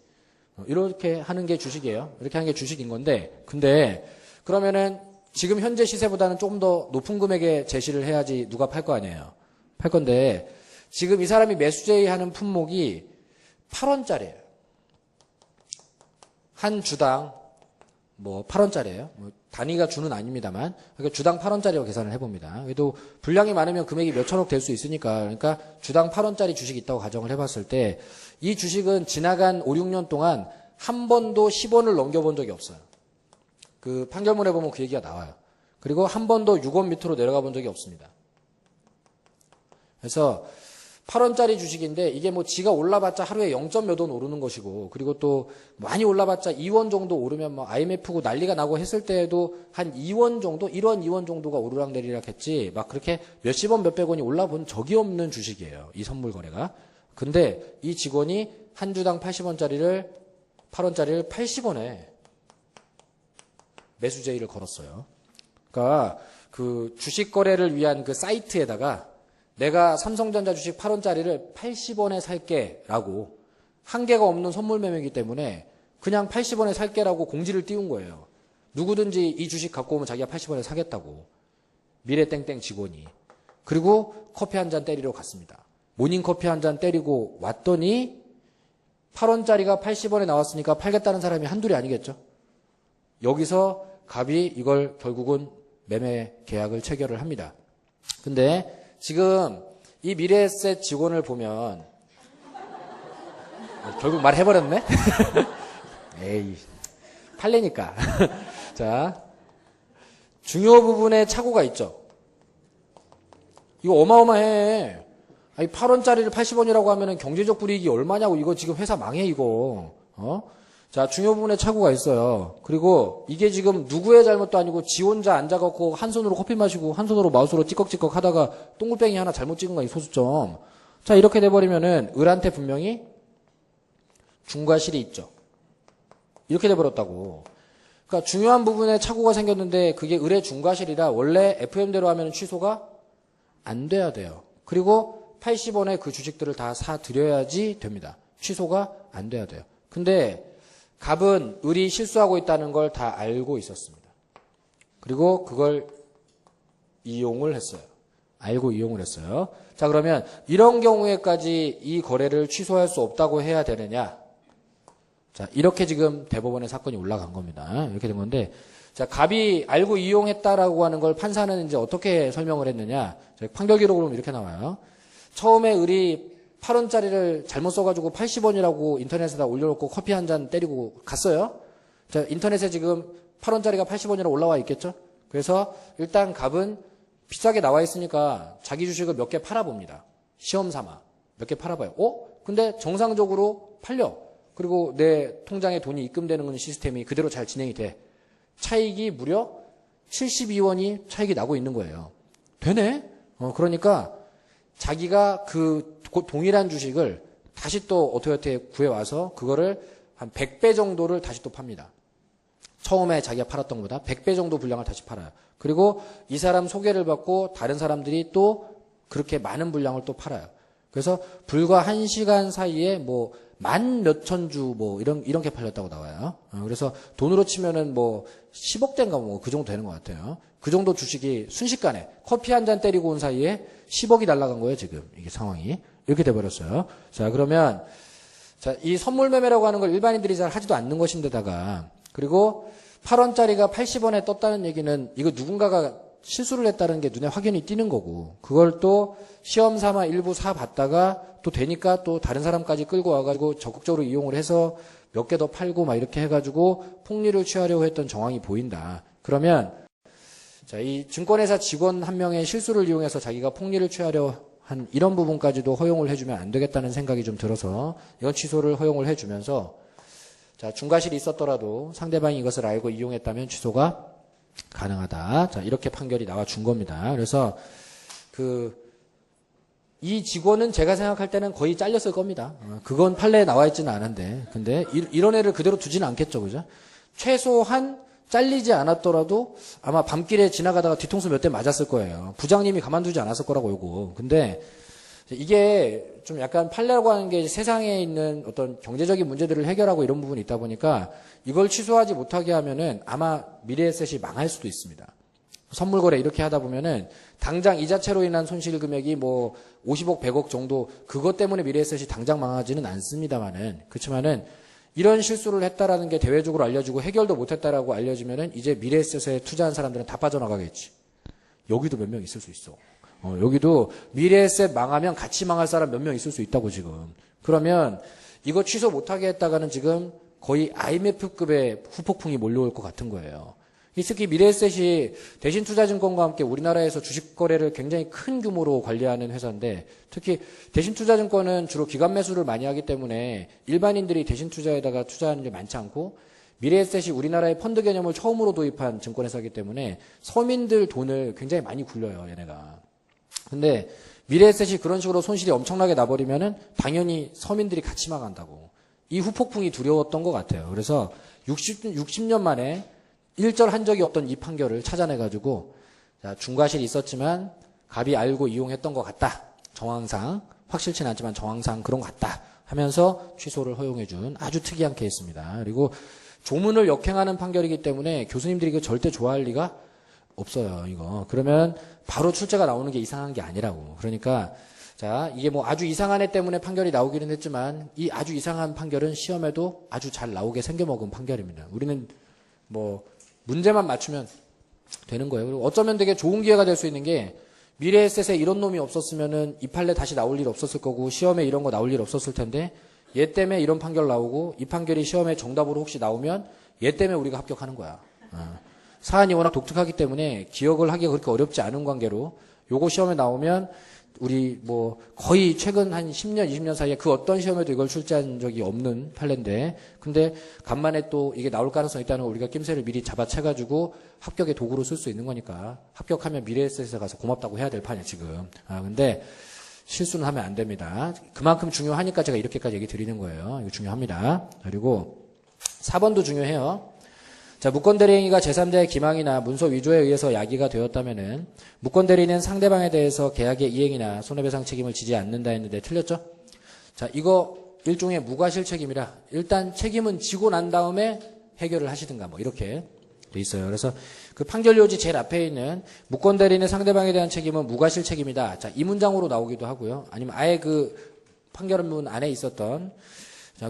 이렇게 하는 게 주식이에요. 이렇게 하는 게 주식인 건데, 근데 그러면은 지금 현재 시세보다는 조금 더 높은 금액에 제시를 해야지 누가 팔 거 아니에요. 팔 건데 지금 이 사람이 매수 제의하는 품목이 8원짜리예요. 한 주당 뭐 8원짜리예요. 뭐 단위가 주는 아닙니다만 그러니까 주당 8원짜리로 계산을 해봅니다. 그래도 분량이 많으면 금액이 몇천억 될 수 있으니까 그러니까 주당 8원짜리 주식이 있다고 가정을 해봤을 때 이 주식은 지나간 5, 6년 동안 한 번도 10원을 넘겨본 적이 없어요. 그 판결문에 보면 그 얘기가 나와요. 그리고 한 번도 6원 밑으로 내려가 본 적이 없습니다. 그래서 8원짜리 주식인데 이게 뭐 지가 올라봤자 하루에 0. 몇 원 오르는 것이고 그리고 또 많이 올라봤자 2원 정도 오르면 뭐 IMF고 난리가 나고 했을 때에도 한 2원 정도, 1원, 2원 정도가 오르락 내리락 했지 막 그렇게 몇십 원, 몇백 원이 올라본 적이 없는 주식이에요. 이 선물 거래가. 근데 이 직원이 한 주당 80원짜리를 8원짜리를 80원에 매수 제의를 걸었어요. 그러니까 그 주식 거래를 위한 그 사이트에다가 내가 삼성전자 주식 8원짜리를 80원에 살게라고 한계가 없는 선물 매매이기 때문에 그냥 80원에 살게라고 공지를 띄운 거예요. 누구든지 이 주식 갖고 오면 자기가 80원에 사겠다고. 미래땡땡 직원이. 그리고 커피 한 잔 때리러 갔습니다. 모닝커피 한 잔 때리고 왔더니 8원짜리가 80원에 나왔으니까 팔겠다는 사람이 한둘이 아니겠죠. 여기서 갑이 이걸 결국은 매매 계약을 체결을 합니다. 근데 지금 이 미래에셋 직원을 보면 결국 말해버렸네? 에이 팔리니까. 자, 중요 부분에 착오가 있죠. 이거 어마어마해. 아니 8원짜리를 80원이라고 하면은 경제적 불이익이 얼마냐고. 이거 지금 회사 망해 이거. 자, 중요 부분에 착오가 있어요. 그리고 이게 지금 누구의 잘못도 아니고 지 혼자 앉아갖고 한 손으로 커피 마시고 한 손으로 마우스로 찌꺽찌꺽 하다가 동글뱅이 하나 잘못 찍은 거야, 이 소수점. 자, 이렇게 돼버리면은 을한테 분명히 중과실이 있죠. 이렇게 돼버렸다고. 그러니까 중요한 부분에 착오가 생겼는데 그게 을의 중과실이라 원래 FM대로 하면 취소가 안 돼야 돼요. 그리고 80원에 그 주식들을 다 사드려야지 됩니다. 취소가 안 돼야 돼요. 근데 갑은 을이 실수하고 있다는 걸 다 알고 있었습니다. 그리고 그걸 이용을 했어요. 알고 이용을 했어요. 자, 그러면 이런 경우에까지 이 거래를 취소할 수 없다고 해야 되느냐? 자, 이렇게 지금 대법원에 사건이 올라간 겁니다. 이렇게 된 건데, 자, 갑이 알고 이용했다라고 하는 걸 판사는 이제 어떻게 설명을 했느냐? 판결 기록으로 보면 이렇게 나와요. 처음에 을이 8원짜리를 잘못 써가지고 80원이라고 인터넷에다 올려놓고 커피 한 잔 때리고 갔어요. 자, 인터넷에 지금 8원짜리가 80원이라고 올라와 있겠죠? 그래서 일단 갑은 비싸게 나와 있으니까 자기 주식을 몇 개 팔아봅니다. 시험 삼아. 몇 개 팔아봐요. 근데 정상적으로 팔려. 그리고 내 통장에 돈이 입금되는 시스템이 그대로 잘 진행이 돼. 차익이 무려 72원이 차익이 나고 있는 거예요. 되네? 그러니까 자기가 그 동일한 주식을 다시 또 어떻게 구해와서 그거를 한 100배 정도를 다시 또 팝니다. 처음에 자기가 팔았던 것보다 100배 정도 분량을 다시 팔아요. 그리고 이 사람 소개를 받고 다른 사람들이 또 그렇게 많은 분량을 또 팔아요. 그래서 불과 1시간 사이에 뭐 만 몇천 주 뭐 이렇게 팔렸다고 나와요. 그래서 돈으로 치면은 뭐 10억대인가 뭐 그 정도 되는 것 같아요. 그 정도 주식이 순식간에 커피 한 잔 때리고 온 사이에 10억이 날아간 거예요, 지금. 이게 상황이. 이렇게 돼버렸어요. 자, 그러면, 자, 이 선물 매매라고 하는 걸 일반인들이 잘 하지도 않는 것인데다가, 그리고 8원짜리가 80원에 떴다는 얘기는 이거 누군가가 실수를 했다는 게 눈에 확연히 띄는 거고, 그걸 또 시험 삼아 일부 사봤다가 또 되니까 또 다른 사람까지 끌고 와가지고 적극적으로 이용을 해서 몇 개 더 팔고 막 이렇게 해가지고 폭리를 취하려고 했던 정황이 보인다. 그러면, 자, 이 증권회사 직원 한 명의 실수를 이용해서 자기가 폭리를 취하려 한 이런 부분까지도 허용을 해주면 안 되겠다는 생각이 좀 들어서 이건 취소를 허용을 해주면서 자, 중과실이 있었더라도 상대방이 이것을 알고 이용했다면 취소가 가능하다. 자, 이렇게 판결이 나와 준 겁니다. 그래서 그 이 직원은 제가 생각할 때는 거의 잘렸을 겁니다. 그건 판례에 나와 있지는 않은데. 근데 이런 애를 그대로 두지는 않겠죠. 그죠? 최소한 잘리지 않았더라도 아마 밤길에 지나가다가 뒤통수 몇 대 맞았을 거예요. 부장님이 가만두지 않았을 거라고 요거. 근데 이게 좀 약간 판례라고 하는 게 세상에 있는 어떤 경제적인 문제들을 해결하고 이런 부분이 있다 보니까 이걸 취소하지 못하게 하면은 아마 미래에셋이 망할 수도 있습니다. 선물 거래 이렇게 하다 보면은 당장 이 자체로 인한 손실 금액이 뭐 50억, 100억 정도 그것 때문에 미래에셋이 당장 망하지는 않습니다만은 그렇지만은 이런 실수를 했다라는 게 대외적으로 알려지고 해결도 못했다라고 알려지면은 이제 미래에셋에 투자한 사람들은 다 빠져나가겠지. 여기도 몇 명 있을 수 있어. 여기도 미래에셋 망하면 같이 망할 사람 몇 명 있을 수 있다고 지금. 그러면 이거 취소 못하게 했다가는 지금 거의 IMF급의 후폭풍이 몰려올 것 같은 거예요. 특히 미래에셋이 대신투자증권과 함께 우리나라에서 주식 거래를 굉장히 큰 규모로 관리하는 회사인데 특히 대신투자증권은 주로 기관 매수를 많이 하기 때문에 일반인들이 대신투자에다가 투자하는 게 많지 않고 미래에셋이 우리나라의 펀드 개념을 처음으로 도입한 증권회사이기 때문에 서민들 돈을 굉장히 많이 굴려요, 얘네가. 근데 미래에셋이 그런 식으로 손실이 엄청나게 나버리면은 당연히 서민들이 같이 망한다고. 이 후폭풍이 두려웠던 것 같아요. 그래서 60년 만에 일절한 적이 없던 이 판결을 찾아내가지고 중과실이 있었지만 갑이 알고 이용했던 것 같다. 정황상 확실치는 않지만 정황상 그런 것 같다 하면서 취소를 허용해준 아주 특이한 케이스입니다. 그리고 조문을 역행하는 판결이기 때문에 교수님들이 이거 절대 좋아할 리가 없어요. 이거 그러면 바로 출제가 나오는 게 이상한 게 아니라고. 그러니까 자 이게 뭐 아주 이상한 애 때문에 판결이 나오기는 했지만 이 아주 이상한 판결은 시험에도 아주 잘 나오게 생겨먹은 판결입니다. 우리는 뭐 문제만 맞추면 되는 거예요. 그리고 어쩌면 되게 좋은 기회가 될 수 있는 게 미래에셋에 이런 놈이 없었으면은 이 판례 다시 나올 일 없었을 거고 시험에 이런 거 나올 일 없었을 텐데 얘 때문에 이런 판결 나오고 이 판결이 시험에 정답으로 혹시 나오면 얘 때문에 우리가 합격하는 거야. 사안이 워낙 독특하기 때문에 기억을 하기가 그렇게 어렵지 않은 관계로 요거 시험에 나오면 우리 뭐 거의 최근 한 10년, 20년 사이에 그 어떤 시험에도 이걸 출제한 적이 없는 판례인데 근데 간만에 또 이게 나올 가능성이 있다는 걸 우리가 낌새를 미리 잡아채가지고 합격의 도구로 쓸 수 있는 거니까 합격하면 미래에셋에 가서 고맙다고 해야 될 판이야 지금. 근데 실수는 하면 안 됩니다. 그만큼 중요하니까 제가 이렇게까지 얘기 드리는 거예요. 이거 중요합니다. 그리고 4번도 중요해요. 자, 무권대리행위가 제3자의 기망이나 문서 위조에 의해서 야기가 되었다면은 무권대리는 상대방에 대해서 계약의 이행이나 손해배상 책임을 지지 않는다 했는데 틀렸죠? 자, 이거 일종의 무과실 책임이라 일단 책임은 지고 난 다음에 해결을 하시든가 뭐 이렇게 돼 있어요. 그래서 그 판결 요지 제일 앞에 있는 무권대리는 상대방에 대한 책임은 무과실 책임이다. 자, 이 문장으로 나오기도 하고요. 아니면 아예 그 판결문 안에 있었던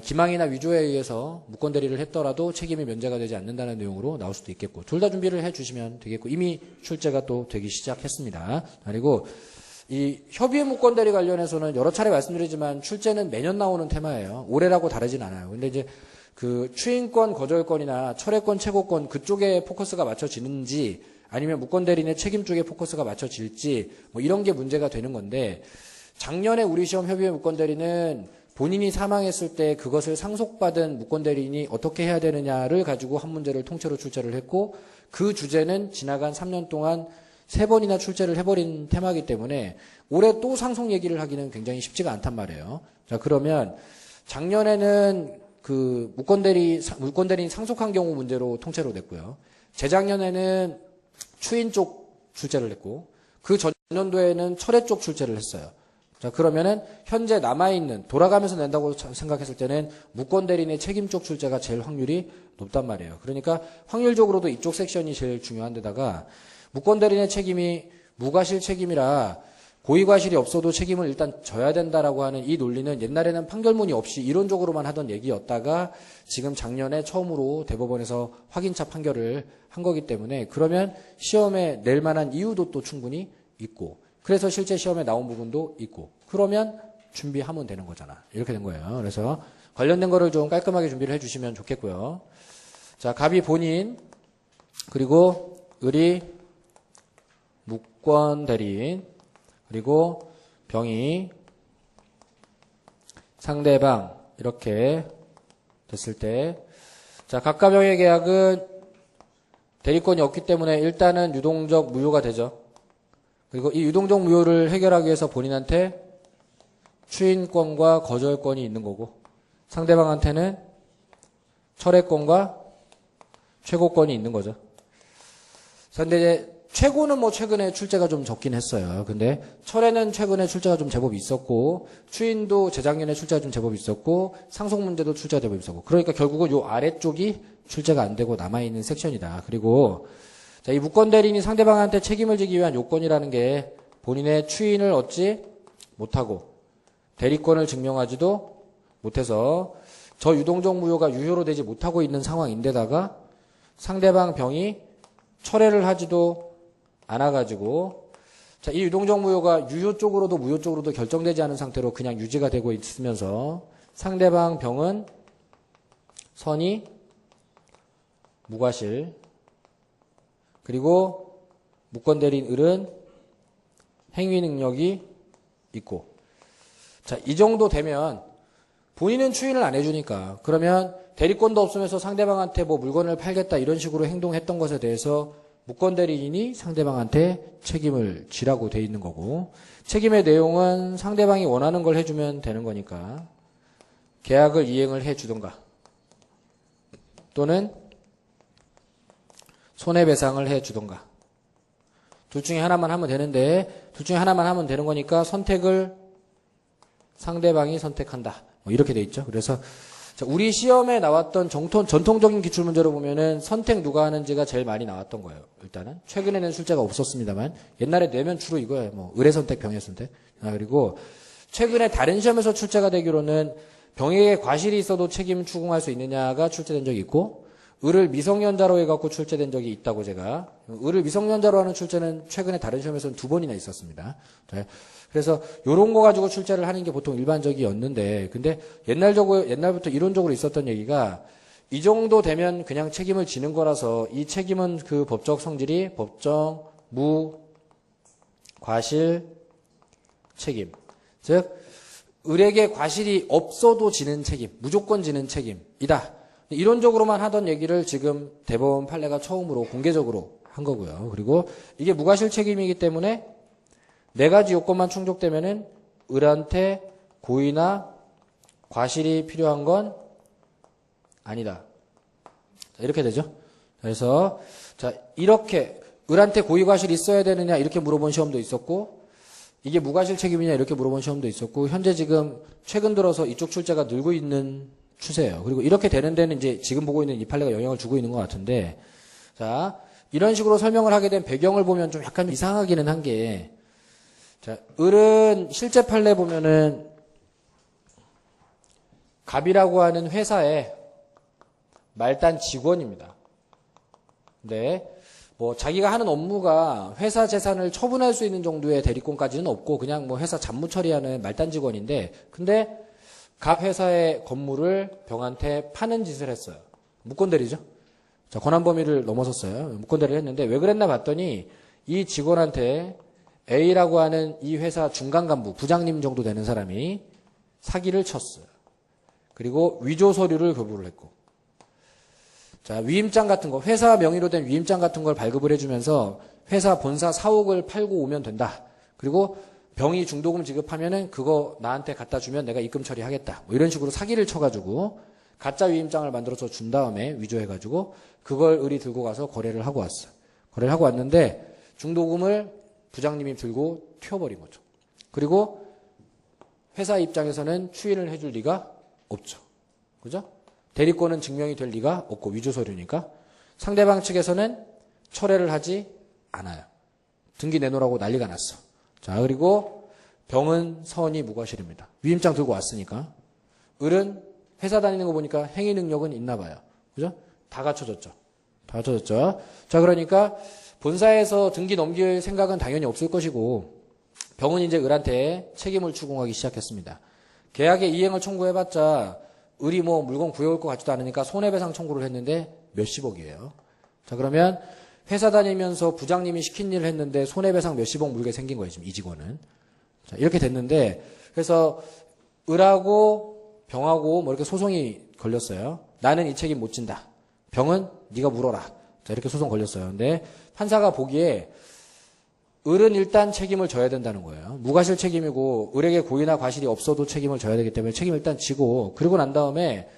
기망이나 위조에 의해서 무권대리를 했더라도 책임이 면제가 되지 않는다는 내용으로 나올 수도 있겠고 둘 다 준비를 해주시면 되겠고 이미 출제가 또 되기 시작했습니다. 그리고 이 협의의 무권대리 관련해서는 여러 차례 말씀드리지만 출제는 매년 나오는 테마예요. 올해라고 다르진 않아요. 근데 이제 그 추인권, 거절권이나 철회권, 최고권 그쪽에 포커스가 맞춰지는지 아니면 무권대리인의 책임 쪽에 포커스가 맞춰질지 뭐 이런 게 문제가 되는 건데 작년에 우리 시험 협의회 무권대리는 본인이 사망했을 때 그것을 상속받은 무권대리인이 어떻게 해야 되느냐를 가지고 한 문제를 통째로 출제를 했고 그 주제는 지나간 3년 동안 3번이나 출제를 해버린 테마이기 때문에 올해 또 상속 얘기를 하기는 굉장히 쉽지가 않단 말이에요. 자, 그러면 작년에는 그 무권대리인 상속한 경우 문제로 통째로 냈고요. 재작년에는 추인 쪽 출제를 했고 그 전년도에는 철회 쪽 출제를 했어요. 자, 그러면은 현재 남아있는 돌아가면서 낸다고 생각했을 때는 무권대리인의 책임 쪽 출제가 제일 확률이 높단 말이에요. 그러니까 확률적으로도 이쪽 섹션이 제일 중요한 데다가 무권대리인의 책임이 무과실 책임이라 고의과실이 없어도 책임을 일단 져야 된다라고 하는 이 논리는 옛날에는 판결문이 없이 이론적으로만 하던 얘기였다가 지금 작년에 처음으로 대법원에서 확인차 판결을 한 거기 때문에 그러면 시험에 낼 만한 이유도 또 충분히 있고 그래서 실제 시험에 나온 부분도 있고 그러면 준비하면 되는 거잖아. 이렇게 된 거예요. 그래서 관련된 거를 좀 깔끔하게 준비를 해주시면 좋겠고요. 자, 갑이 본인 그리고 을이 무권대리인 그리고 병이 상대방 이렇게 됐을 때 자, 갑과 병의 계약은 대리권이 없기 때문에 일단은 유동적 무효가 되죠. 그리고 이 유동적 무효를 해결하기 위해서 본인한테 추인권과 거절권이 있는 거고 상대방한테는 철회권과 최고권이 있는 거죠. 그런데 이제 최고는 뭐 최근에 출제가 좀 적긴 했어요. 근데 철회는 최근에 출제가 좀 제법 있었고 추인도 재작년에 출제가 좀 제법 있었고 상속 문제도 출제가 제법 있었고 그러니까 결국은 요 아래쪽이 출제가 안 되고 남아있는 섹션이다. 그리고 자, 이 무권 대리인이 상대방한테 책임을 지기 위한 요건이라는 게 본인의 추인을 얻지 못하고 대리권을 증명하지도 못해서 저 유동적 무효가 유효로 되지 못하고 있는 상황인데다가 상대방 병이 철회를 하지도 않아가지고 자, 이 유동적 무효가 유효 쪽으로도 무효 쪽으로도 결정되지 않은 상태로 그냥 유지가 되고 있으면서 상대방 병은 선이 무과실 그리고 무권 대리인 을은 행위 능력이 있고 자, 이 정도 되면 본인은 추인을 안 해주니까 그러면 대리권도 없으면서 상대방한테 뭐 물건을 팔겠다 이런 식으로 행동했던 것에 대해서 무권 대리인이 상대방한테 책임을 지라고 돼 있는 거고 책임의 내용은 상대방이 원하는 걸 해주면 되는 거니까 계약을 이행을 해주던가 또는 손해배상을 해주던가 둘 중에 하나만 하면 되는데 둘 중에 하나만 하면 되는 거니까 선택을 상대방이 선택한다. 뭐 이렇게 돼 있죠. 그래서 우리 시험에 나왔던 전통적인 기출문제로 보면은 선택 누가 하는지가 제일 많이 나왔던 거예요. 일단은 최근에는 출제가 없었습니다만 옛날에 내면 주로 이거예요. 뭐 의뢰 선택, 병해 선택. 그리고 최근에 다른 시험에서 출제가 되기로는 병에게 과실이 있어도 책임 추궁할 수 있느냐가 출제된 적이 있고 을을 미성년자로 해갖고 출제된 적이 있다고 제가 을을 미성년자로 하는 출제는 최근에 다른 시험에서는 2번이나 있었습니다. 그래서 요런 거 가지고 출제를 하는 게 보통 일반적이었는데 근데 옛날부터 이론적으로 있었던 얘기가 이 정도 되면 그냥 책임을 지는 거라서 이 책임은 그 법적 성질이 법정, 무, 과실, 책임. 즉 을에게 과실이 없어도 지는 책임, 무조건 지는 책임이다. 이론적으로만 하던 얘기를 지금 대법원 판례가 처음으로 공개적으로 한 거고요. 그리고 이게 무과실 책임이기 때문에 네 가지 요건만 충족되면은 을한테 고의나 과실이 필요한 건 아니다. 이렇게 되죠. 그래서 자 이렇게 을한테 고의 과실이 있어야 되느냐 이렇게 물어본 시험도 있었고 이게 무과실 책임이냐 이렇게 물어본 시험도 있었고 현재 지금 최근 들어서 이쪽 출제가 늘고 있는 추세예요. 그리고 이렇게 되는 데는 이제 지금 보고 있는 이 판례가 영향을 주고 있는 것 같은데 자 이런 식으로 설명을 하게 된 배경을 보면 좀 약간 이상하기는 한 게 자, 을은 실제 판례 보면은 갑이라고 하는 회사의 말단 직원입니다. 근데 뭐 자기가 하는 업무가 회사 재산을 처분할 수 있는 정도의 대리권까지는 없고 그냥 뭐 회사 잡무 처리하는 말단 직원인데 근데 갑 회사의 건물을 병한테 파는 짓을 했어요. 무권대리죠. 자, 권한 범위를 넘어섰어요. 무권대리를 했는데 왜 그랬나 봤더니 이 직원한테 A라고 하는 이 회사 중간 간부, 부장님 정도 되는 사람이 사기를 쳤어요. 그리고 위조 서류를 교부를 했고. 자, 위임장 같은 거, 회사 명의로 된 위임장 같은 걸 발급을 해주면서 회사 본사 사옥을 팔고 오면 된다. 그리고 병이 중도금 지급하면은 그거 나한테 갖다 주면 내가 입금 처리하겠다. 뭐 이런 식으로 사기를 쳐가지고 가짜 위임장을 만들어서 준 다음에 위조해가지고 그걸 을이 들고 가서 거래를 하고 왔어요. 거래를 하고 왔는데 중도금을 부장님이 들고 튀어버린 거죠. 그리고 회사 입장에서는 추인을 해줄 리가 없죠. 그죠? 대리권은 증명이 될 리가 없고 위조 서류니까 상대방 측에서는 철회를 하지 않아요. 등기 내놓으라고 난리가 났어. 자, 그리고 병은 선이 무과실입니다. 위임장 들고 왔으니까. 을은 회사 다니는 거 보니까 행위 능력은 있나 봐요. 그죠? 다 갖춰졌죠. 다 갖춰졌죠. 자, 그러니까 본사에서 등기 넘길 생각은 당연히 없을 것이고 병은 이제 을한테 책임을 추궁하기 시작했습니다. 계약의 이행을 청구해봤자 을이 뭐 물건 구해올 것 같지도 않으니까 손해배상 청구를 했는데 몇십억이에요. 자, 그러면 회사 다니면서 부장님이 시킨 일을 했는데 손해배상 몇십억 물게 생긴 거예요, 지금 이 직원은. 자, 이렇게 됐는데, 그래서 을하고 병하고 뭐 이렇게 소송이 걸렸어요. 나는 이 책임 못 진다. 병은 네가 물어라. 자, 이렇게 소송 걸렸어요. 근데 판사가 보기에 을은 일단 책임을 져야 된다는 거예요. 무과실 책임이고 을에게 고의나 과실이 없어도 책임을 져야 되기 때문에 책임을 일단 지고 그리고 난 다음에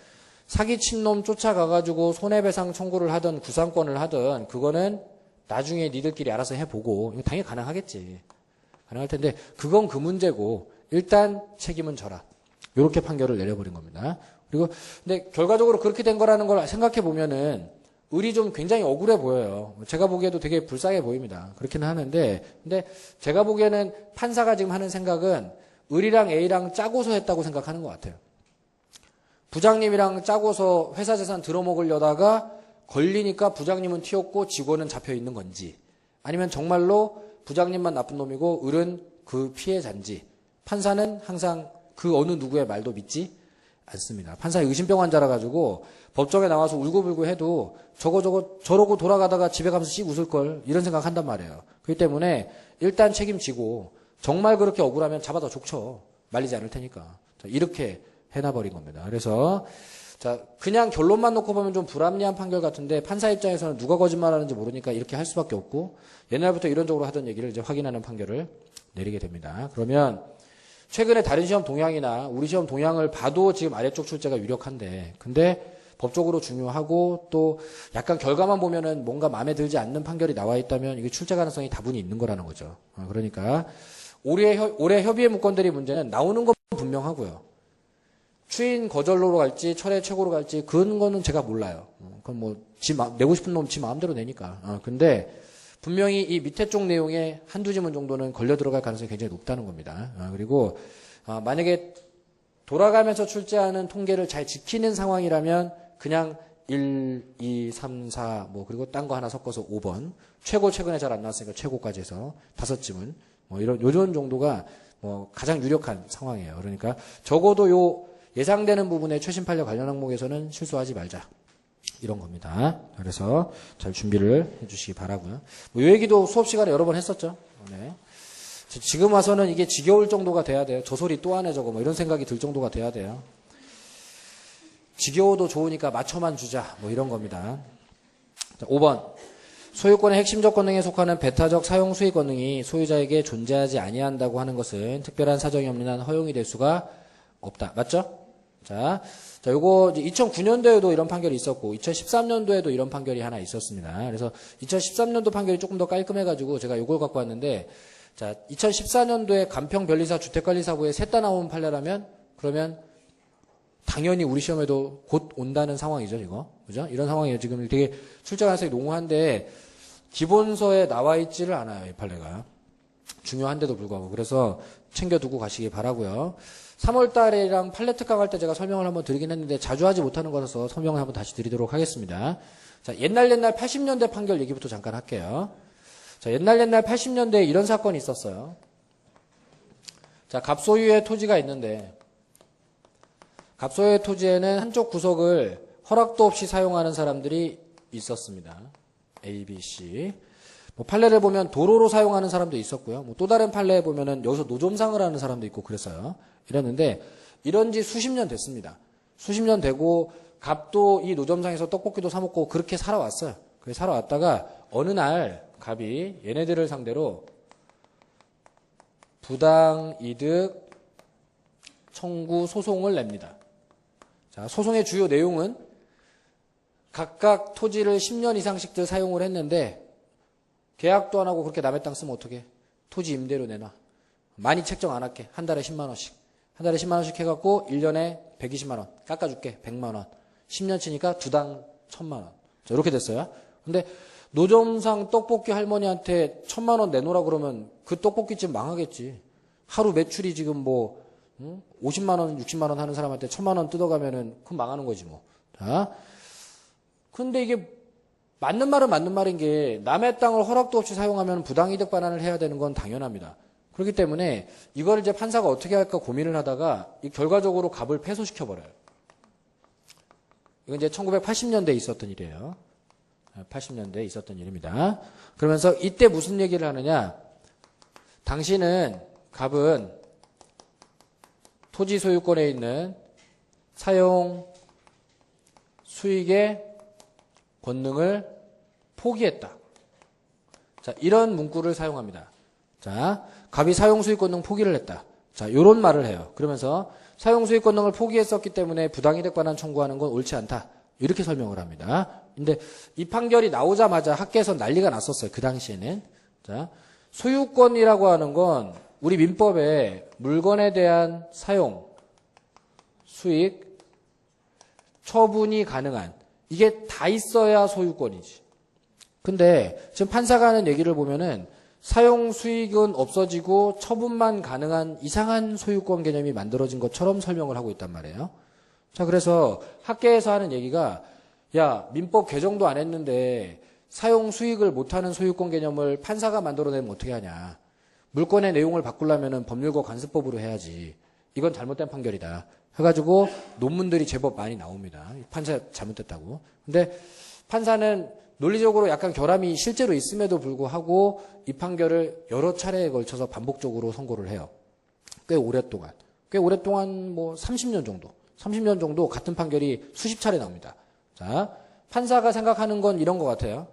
사기친 놈 쫓아가가지고 손해배상 청구를 하든 구상권을 하든 그거는 나중에 니들끼리 알아서 해보고 이거 당연히 가능하겠지. 가능할 텐데 그건 그 문제고 일단 책임은 져라. 이렇게 판결을 내려버린 겁니다. 그리고 근데 결과적으로 그렇게 된 거라는 걸 생각해 보면은 을이 좀 굉장히 억울해 보여요. 제가 보기에도 되게 불쌍해 보입니다. 그렇기는 하는데 근데 제가 보기에는 판사가 지금 하는 생각은 을이랑 A랑 짜고서 했다고 생각하는 것 같아요. 부장님이랑 짜고서 회사 재산 들어먹으려다가 걸리니까 부장님은 튀었고 직원은 잡혀 있는 건지 아니면 정말로 부장님만 나쁜 놈이고 을은 그 피해자인지 판사는 항상 그 어느 누구의 말도 믿지 않습니다. 판사의 의심병 환자라 가지고 법정에 나와서 울고불고 해도 저러고 돌아가다가 집에 가면서 씩 웃을 걸 이런 생각 한단 말이에요. 그렇기 때문에 일단 책임지고 정말 그렇게 억울하면 잡아다 족쳐. 말리지 않을 테니까. 자, 이렇게 해놔버린 겁니다. 그래서 자 그냥 결론만 놓고 보면 좀 불합리한 판결 같은데 판사 입장에서는 누가 거짓말하는지 모르니까 이렇게 할 수밖에 없고 옛날부터 이런 쪽으로 하던 얘기를 이제 확인하는 판결을 내리게 됩니다. 그러면 최근에 다른 시험 동향이나 우리 시험 동향을 봐도 지금 아래쪽 출제가 유력한데 근데 법적으로 중요하고 또 약간 결과만 보면은 뭔가 마음에 들지 않는 판결이 나와 있다면 이게 출제 가능성이 다분히 있는 거라는 거죠. 그러니까 올해 협의회 무건들이 문제는 나오는 건 분명하고요. 추인 거절로로 갈지 철회 최고로 갈지 그런 거는 제가 몰라요. 그건 뭐 내고 싶은 놈 지 마음대로 내니까. 근데 분명히 이 밑에 쪽 내용에 한두 지문 정도는 걸려 들어갈 가능성이 굉장히 높다는 겁니다. 그리고 만약에 돌아가면서 출제하는 통계를 잘 지키는 상황이라면 그냥 1, 2, 3, 4 뭐 그리고 딴 거 하나 섞어서 5번 최고 최근에 잘 안 나왔으니까 최고까지 해서 5지문 뭐 이런 정도가 뭐 가장 유력한 상황이에요. 그러니까 적어도 요 예상되는 부분의 최신 판례 관련 항목에서는 실수하지 말자. 이런 겁니다. 그래서 잘 준비를 해주시기 바라고요. 뭐 이 얘기도 수업 시간에 여러 번 했었죠. 네. 지금 와서는 이게 지겨울 정도가 돼야 돼요. 저 소리 또 하네 저거 뭐 이런 생각이 들 정도가 돼야 돼요. 지겨워도 좋으니까 맞춰만 주자 뭐 이런 겁니다. 자, 5번 소유권의 핵심적 권능에 속하는 배타적 사용 수익 권능이 소유자에게 존재하지 아니한다고 하는 것은 특별한 사정이 없는 한 허용이 될 수가 없다. 맞죠? 자, 요거 2009년도에도 이런 판결이 있었고 2013년도에도 이런 판결이 하나 있었습니다. 그래서 2013년도 판결이 조금 더 깔끔해가지고 제가 요걸 갖고 왔는데 자, 2014년도에 간평변리사 주택관리사부에 셋 다 나온 판례라면 그러면 당연히 우리 시험에도 곧 온다는 상황이죠, 이거. 그죠? 이런 상황이에요. 지금 되게 출제 가능성이 농후한데 기본서에 나와 있지를 않아요, 이 판례가. 중요한데도 불구하고. 그래서 챙겨두고 가시기 바라고요. 3월 달이랑 판례 특강 할 때 제가 설명을 한번 드리긴 했는데 자주 하지 못하는 거라서 설명을 한번 다시 드리도록 하겠습니다. 자, 옛날 80년대 판결 얘기부터 잠깐 할게요. 자, 옛날 80년대에 이런 사건이 있었어요. 자, 갑소유의 토지가 있는데 갑소유의 토지에는 한쪽 구석을 허락도 없이 사용하는 사람들이 있었습니다. A, B, C. 뭐 판례를 보면 도로로 사용하는 사람도 있었고요. 뭐 또 다른 판례에 보면은 여기서 노점상을 하는 사람도 있고 그랬어요. 이랬는데 이런 지 수십 년 됐습니다. 수십 년 되고 갑도 이 노점상에서 떡볶이도 사 먹고 그렇게 살아왔어요. 그렇게 살아왔다가 어느 날 갑이 얘네들을 상대로 부당이득 청구 소송을 냅니다. 자, 소송의 주요 내용은 각각 토지를 10년 이상씩들 사용을 했는데 계약도 안 하고 그렇게 남의 땅 쓰면 어떡해? 토지 임대료 내놔. 많이 책정 안 할게. 한 달에 10만 원씩. 한 달에 10만 원씩 해갖고 1년에 120만 원 깎아줄게. 100만 원. 10년 치니까 두당 1000만 원. 자, 이렇게 됐어요. 근데 노점상 떡볶이 할머니한테 1000만 원 내놓으라 그러면 그 떡볶이집 망하겠지. 하루 매출이 지금 뭐 50만 원, 60만 원 하는 사람한테 1000만 원 뜯어가면은 그건 망하는 거지 뭐. 자, 근데 이게 맞는 말은 맞는 말인 게 남의 땅을 허락도 없이 사용하면 부당이득 반환을 해야 되는 건 당연합니다. 그렇기 때문에 이걸 이제 판사가 어떻게 할까 고민을 하다가 결과적으로 갑을 패소시켜 버려요. 이건 이제 1980년대에 있었던 일이에요. 80년대에 있었던 일입니다. 그러면서 이때 무슨 얘기를 하느냐? 당신은 갑은 토지 소유권에 있는 사용 수익의 권능을 포기했다. 자, 이런 문구를 사용합니다. 자, 갑이 사용수익권능 포기를 했다. 자, 요런 말을 해요. 그러면서 사용수익권능을 포기했었기 때문에 부당이득 반환 청구하는 건 옳지 않다. 이렇게 설명을 합니다. 근데 이 판결이 나오자마자 학계에서 난리가 났었어요. 그 당시에는. 자, 소유권이라고 하는 건 우리 민법에 물건에 대한 사용, 수익, 처분이 가능한 이게 다 있어야 소유권이지. 근데 지금 판사가 하는 얘기를 보면은 사용 수익은 없어지고 처분만 가능한 이상한 소유권 개념이 만들어진 것처럼 설명을 하고 있단 말이에요. 자, 그래서 학계에서 하는 얘기가 야, 민법 개정도 안 했는데 사용 수익을 못하는 소유권 개념을 판사가 만들어내면 어떻게 하냐. 물권의 내용을 바꾸려면 법률과 관습법으로 해야지. 이건 잘못된 판결이다. 해가지고 논문들이 제법 많이 나옵니다. 판사 잘못됐다고. 근데 판사는 논리적으로 약간 결함이 실제로 있음에도 불구하고 이 판결을 여러 차례에 걸쳐서 반복적으로 선고를 해요. 꽤 오랫동안 뭐 30년 정도 같은 판결이 수십 차례 나옵니다. 자, 판사가 생각하는 건 이런 것 같아요.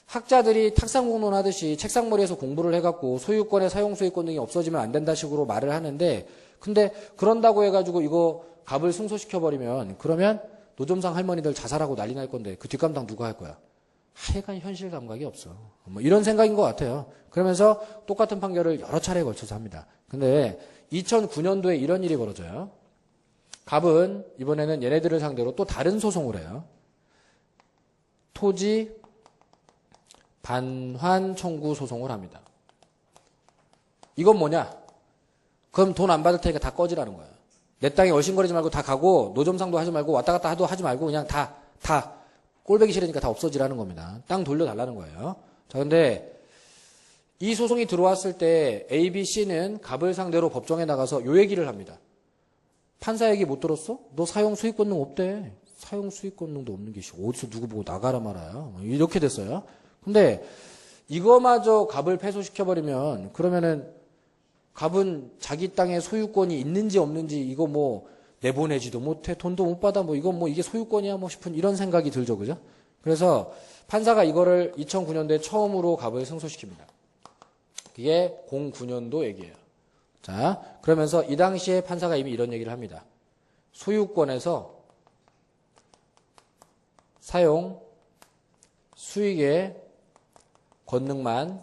학자들이 탁상공론 하듯이 책상머리에서 공부를 해갖고 소유권의 사용수익권 등이 없어지면 안 된다 식으로 말을 하는데 근데 그런다고 해가지고 이거 갑을 승소시켜버리면 그러면 노점상 할머니들 자살하고 난리 날 건데 그 뒷감당 누가 할 거야? 하여간 현실 감각이 없어. 뭐 이런 생각인 것 같아요. 그러면서 똑같은 판결을 여러 차례에 걸쳐서 합니다. 근데 2009년도에 이런 일이 벌어져요. 갑은 이번에는 얘네들을 상대로 또 다른 소송을 해요. 토지 반환 청구 소송을 합니다. 이건 뭐냐? 그럼 돈 안 받을 테니까 다 꺼지라는 거예요. 내 땅에 얼씬거리지 말고 다 가고 노점상도 하지 말고 왔다 갔다 하지 말고 그냥 다 꼴보기 싫으니까 다 없어지라는 겁니다. 땅 돌려달라는 거예요. 자, 근데 이 소송이 들어왔을 때 A, B, C는 갑을 상대로 법정에 나가서 요 얘기를 합니다. 판사 얘기 못 들었어? 너 사용 수익권능 없대. 사용 수익권능도 없는 게 어디서 누구 보고 나가라 말아요. 이렇게 됐어요. 근데 이거마저 갑을 패소시켜버리면 그러면은 갑은 자기 땅에 소유권이 있는지 없는지 이거 뭐 내보내지도 못해 돈도 못 받아 뭐 이건 뭐 이게 소유권이야 뭐 싶은 이런 생각이 들죠. 그죠? 그래서 판사가 이거를 2009년도에 처음으로 갑을 승소시킵니다. 그게 09년도 얘기예요. 자, 그러면서 이 당시에 판사가 이미 이런 얘기를 합니다. 소유권에서 사용 수익의 권능만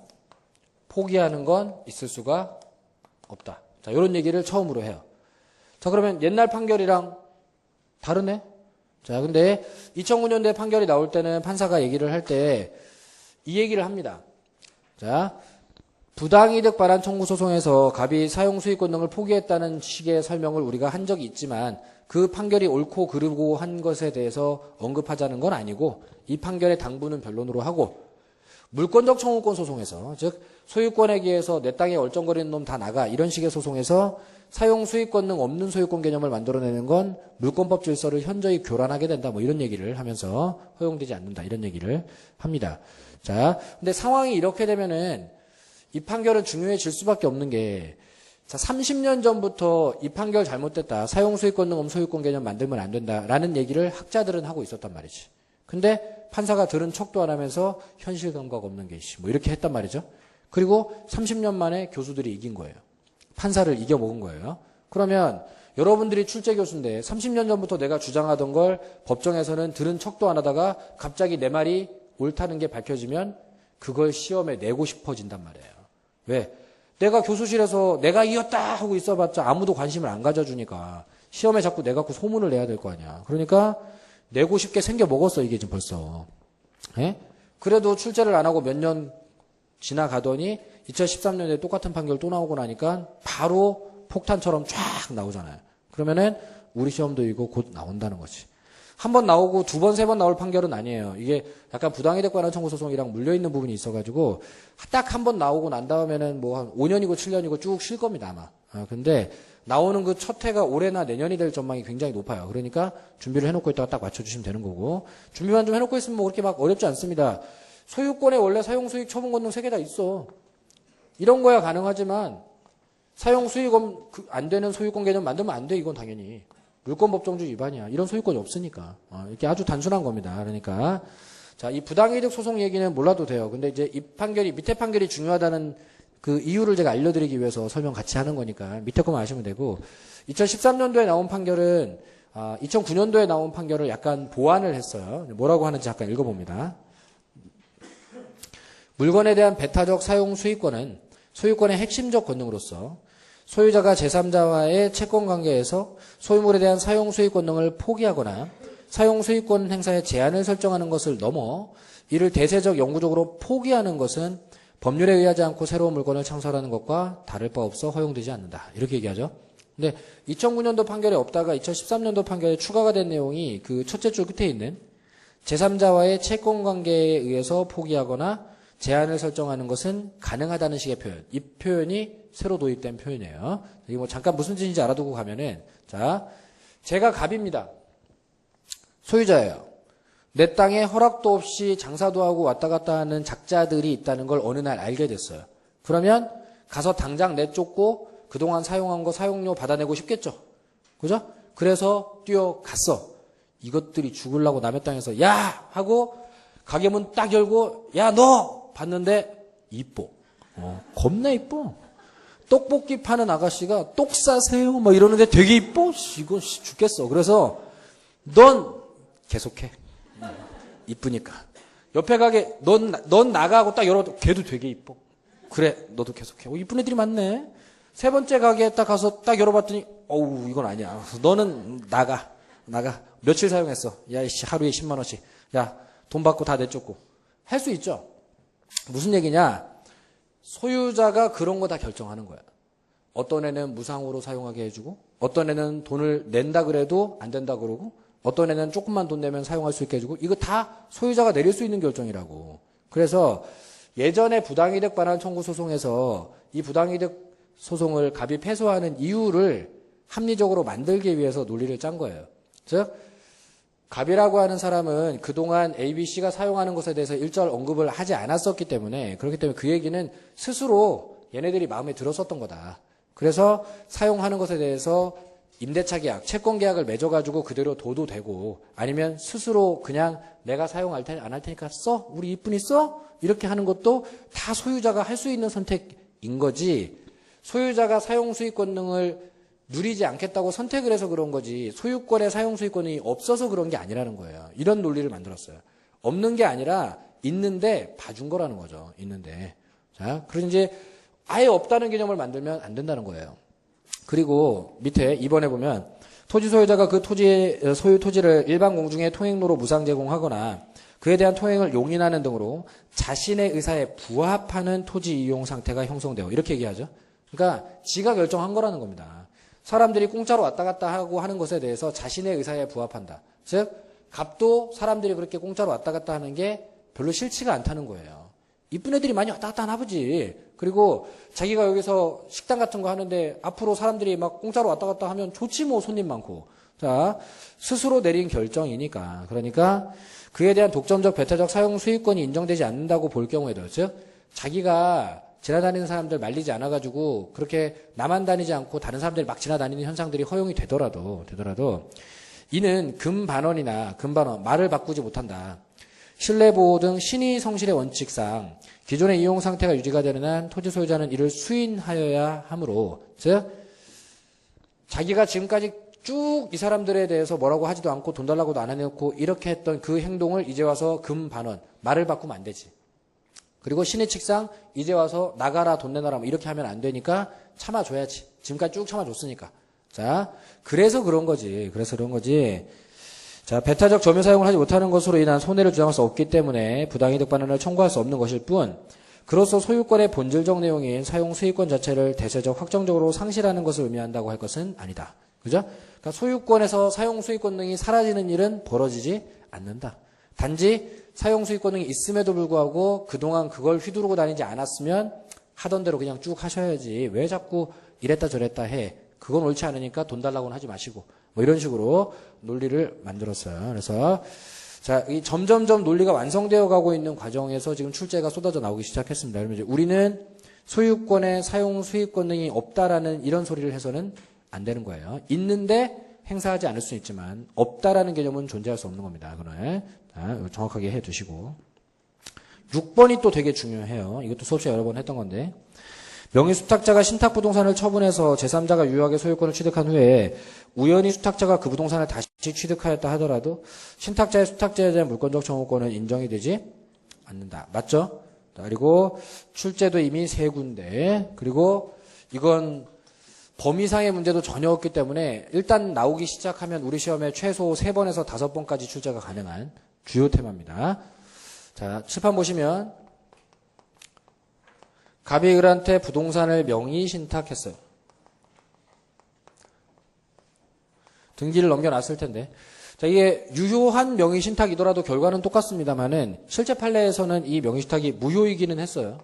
포기하는 건 있을 수가 없다. 자, 이런 얘기를 처음으로 해요. 자, 그러면 옛날 판결이랑 다르네? 자, 근데 2009년도에 판결이 나올 때는 판사가 얘기를 할 때 이 얘기를 합니다. 자, 부당이득 반환 청구 소송에서 갑이 사용 수익권 등을 포기했다는 식의 설명을 우리가 한 적이 있지만 그 판결이 옳고 그르고 한 것에 대해서 언급하자는 건 아니고 이 판결의 당부는 변론으로 하고 물권적 청구권 소송에서 즉 소유권에 기해서 내 땅에 얼쩡거리는 놈 다 나가 이런 식의 소송에서 사용 수익권 등 없는 소유권 개념을 만들어내는 건 물권법 질서를 현저히 교란하게 된다 뭐 이런 얘기를 하면서 허용되지 않는다 이런 얘기를 합니다. 자, 근데 상황이 이렇게 되면은 이 판결은 중요해질 수밖에 없는 게 자, 30년 전부터 이 판결 잘못됐다. 사용 수익권 등 소유권 개념 만들면 안 된다라는 얘기를 학자들은 하고 있었단 말이지. 근데 판사가 들은 척도 안 하면서 현실 감각 없는 게 뭐 이렇게 했단 말이죠. 그리고 30년 만에 교수들이 이긴 거예요. 판사를 이겨먹은 거예요. 그러면 여러분들이 출제 교수인데 30년 전부터 내가 주장하던 걸 법정에서는 들은 척도 안 하다가 갑자기 내 말이 옳다는 게 밝혀지면 그걸 시험에 내고 싶어진단 말이에요. 왜? 내가 교수실에서 내가 이겼다 하고 있어봤자 아무도 관심을 안 가져주니까 시험에 자꾸 내 갖고 소문을 내야 될 거 아니야. 그러니까 내고 싶게 생겨 먹었어 이게 지금 벌써. 예? 그래도 출제를 안 하고 몇 년 지나가더니 2013년에 똑같은 판결 또 나오고 나니까 바로 폭탄처럼 쫙 나오잖아요. 그러면은 우리 시험도 이거 곧 나온다는 거지. 한 번 나오고 두 번, 세 번 나올 판결은 아니에요. 이게 약간 부당이득 반환 청구 소송이랑 물려있는 부분이 있어가지고 딱 한 번 나오고 난 다음에는 뭐 한 5년이고 7년이고 쭉 쉴 겁니다 아마. 근데 나오는 그 첫 해가 올해나 내년이 될 전망이 굉장히 높아요. 그러니까 준비를 해놓고 있다가 딱 맞춰주시면 되는 거고 준비만 좀 해놓고 있으면 뭐 그렇게 막 어렵지 않습니다. 소유권에 원래 사용수익 처분 권능 3개 다 있어. 이런 거야 가능하지만 사용수익 안 되는 소유권 개념 만들면 안 돼. 이건 당연히. 물권법정주의 위반이야. 이런 소유권이 없으니까. 이렇게 아주 단순한 겁니다. 그러니까 자, 이 부당이득 소송 얘기는 몰라도 돼요. 근데 이제 이 판결이 밑에 판결이 중요하다는 그 이유를 제가 알려드리기 위해서 설명 같이 하는 거니까 밑에 거만 아시면 되고 2013년도에 나온 판결은 2009년도에 나온 판결을 약간 보완을 했어요. 뭐라고 하는지 잠깐 읽어봅니다. 물건에 대한 배타적 사용 수익권은 소유권의 핵심적 권능으로서 소유자가 제3자와의 채권 관계에서 소유물에 대한 사용 수익권 등을 포기하거나 사용 수익권 행사에 제한을 설정하는 것을 넘어 이를 대세적 영구적으로 포기하는 것은 법률에 의하지 않고 새로운 물건을 창설하는 것과 다를 바 없어 허용되지 않는다. 이렇게 얘기하죠. 근데 2009년도 판결에 없다가 2013년도 판결에 추가가 된 내용이 그 첫째 줄 끝에 있는 제3자와의 채권 관계에 의해서 포기하거나 제한을 설정하는 것은 가능하다는 식의 표현. 이 표현이 새로 도입된 표현이에요. 이게 뭐 잠깐 무슨 뜻인지 알아두고 가면은, 자, 제가 갑입니다. 소유자예요. 내 땅에 허락도 없이 장사도 하고 왔다 갔다 하는 작자들이 있다는 걸 어느 날 알게 됐어요. 그러면 가서 당장 내쫓고 그동안 사용한 거 사용료 받아내고 싶겠죠. 그죠? 그래서 뛰어갔어. 이것들이 죽으려고 남의 땅에서 야! 하고 가게 문 딱 열고 야 너! 봤는데 이뻐. 겁나 이뻐. 떡볶이 파는 아가씨가 똑 싸세요 뭐 이러는데 되게 이뻐. 이건 죽겠어. 그래서 넌 계속해. 이쁘니까. 옆에 가게 넌 나가고 딱 열어도 걔도 되게 이뻐. 그래 너도 계속해. 이쁜 애들이 많네. 세 번째 가게에 딱 가서 딱 열어봤더니 어우 이건 아니야. 너는 나가. 며칠 사용했어. 야 이씨 하루에 10만 원씩. 야 돈 받고 다 내쫓고. 할 수 있죠. 무슨 얘기냐. 소유자가 그런 거 다 결정하는 거야. 어떤 애는 무상으로 사용하게 해주고 어떤 애는 돈을 낸다 그래도 안 된다 그러고 어떤 애는 조금만 돈 내면 사용할 수 있게 해주고 이거 다 소유자가 내릴 수 있는 결정이라고. 그래서 예전에 부당이득 반환 청구 소송에서 이 부당이득 소송을 갑이 패소하는 이유를 합리적으로 만들기 위해서 논리를 짠 거예요. 즉 갑이라고 하는 사람은 그동안 ABC가 사용하는 것에 대해서 일절 언급을 하지 않았었기 때문에 그렇기 때문에 그 얘기는 스스로 얘네들이 마음에 들었었던 거다. 그래서 사용하는 것에 대해서 임대차 계약, 채권 계약을 맺어가지고 그대로 둬도 되고 아니면 스스로 그냥 내가 사용 안 할 테니까 써? 우리 이쁜이 써? 이렇게 하는 것도 다 소유자가 할 수 있는 선택인 거지 소유자가 사용 수익권 등을 누리지 않겠다고 선택을 해서 그런 거지 소유권의 사용 수익권이 없어서 그런 게 아니라는 거예요. 이런 논리를 만들었어요. 없는 게 아니라 있는데 봐준 거라는 거죠. 있는데. 자, 그래서 이제 아예 없다는 개념을 만들면 안 된다는 거예요. 그리고 밑에 2번에 보면 토지 소유자가 그 소유 토지를 일반 공중의 통행로로 무상 제공하거나 그에 대한 통행을 용인하는 등으로 자신의 의사에 부합하는 토지 이용 상태가 형성되어 이렇게 얘기하죠. 그러니까 지가 결정한 거라는 겁니다. 사람들이 공짜로 왔다 갔다 하고 하는 것에 대해서 자신의 의사에 부합한다. 즉 갑도 사람들이 그렇게 공짜로 왔다 갔다 하는 게 별로 싫지가 않다는 거예요. 이쁜 애들이 많이 왔다 갔다 하나 보지. 그리고 자기가 여기서 식당 같은 거 하는데 앞으로 사람들이 막 공짜로 왔다 갔다 하면 좋지 뭐 손님 많고. 자, 스스로 내린 결정이니까. 그러니까 그에 대한 독점적 배타적 사용 수익권이 인정되지 않는다고 볼 경우에도 즉 자기가 지나다니는 사람들 말리지 않아가지고 그렇게 나만 다니지 않고 다른 사람들이 막 지나다니는 현상들이 허용이 되더라도 이는 금반원이나 금반원 말을 바꾸지 못한다. 신뢰보호 등 신의 성실의 원칙상 기존의 이용 상태가 유지가 되는 한 토지 소유자는 이를 수인하여야 하므로 즉 자기가 지금까지 쭉 이 사람들에 대해서 뭐라고 하지도 않고 돈 달라고도 안 해놓고 이렇게 했던 그 행동을 이제 와서 금반원 말을 바꾸면 안 되지. 그리고 신의 측상 이제 와서 나가라 돈 내놔라 뭐 이렇게 하면 안 되니까 참아줘야지. 지금까지 쭉 참아줬으니까. 자, 그래서 그런 거지. 자, 배타적 점유 사용을 하지 못하는 것으로 인한 손해를 주장할 수 없기 때문에 부당이득 반환을 청구할 수 없는 것일 뿐 그로써 소유권의 본질적 내용인 사용 수익권 자체를 대체적 확정적으로 상실하는 것을 의미한다고 할 것은 아니다. 그죠? 그러니까 소유권에서 사용 수익권 등이 사라지는 일은 벌어지지 않는다. 단지 사용 수익권 등이 있음에도 불구하고 그동안 그걸 휘두르고 다니지 않았으면 하던 대로 그냥 쭉 하셔야지 왜 자꾸 이랬다 저랬다 해. 그건 옳지 않으니까 돈 달라고는 하지 마시고 뭐 이런 식으로 논리를 만들었어요. 그래서 자, 이 점점점 논리가 완성되어 가고 있는 과정에서 지금 출제가 쏟아져 나오기 시작했습니다. 그러면 이제 우리는 소유권의 사용 수익권 등이 없다라는 이런 소리를 해서는 안 되는 거예요. 있는데 행사하지 않을 수는 있지만 없다라는 개념은 존재할 수 없는 겁니다. 그거는 정확하게 해두시고 6번이 또 되게 중요해요. 이것도 수업 시간에 여러 번 했던 건데 명의수탁자가 신탁부동산을 처분해서 제3자가 유효하게 소유권을 취득한 후에 우연히 수탁자가 그 부동산을 다시 취득하였다 하더라도 신탁자의 수탁자에 대한 물권적 청구권은 인정이 되지 않는다. 맞죠? 그리고 출제도 이미 3군데. 그리고 이건 범위상의 문제도 전혀 없기 때문에 일단 나오기 시작하면 우리 시험에 최소 3번에서 5번까지 출제가 가능한 주요 테마입니다. 자, 칠판 보시면 갑이 을한테 부동산을 명의 신탁했어요. 등기를 넘겨놨을 텐데. 자, 이게 유효한 명의 신탁이더라도 결과는 똑같습니다만은 실제 판례에서는 이 명의 신탁이 무효이기는 했어요.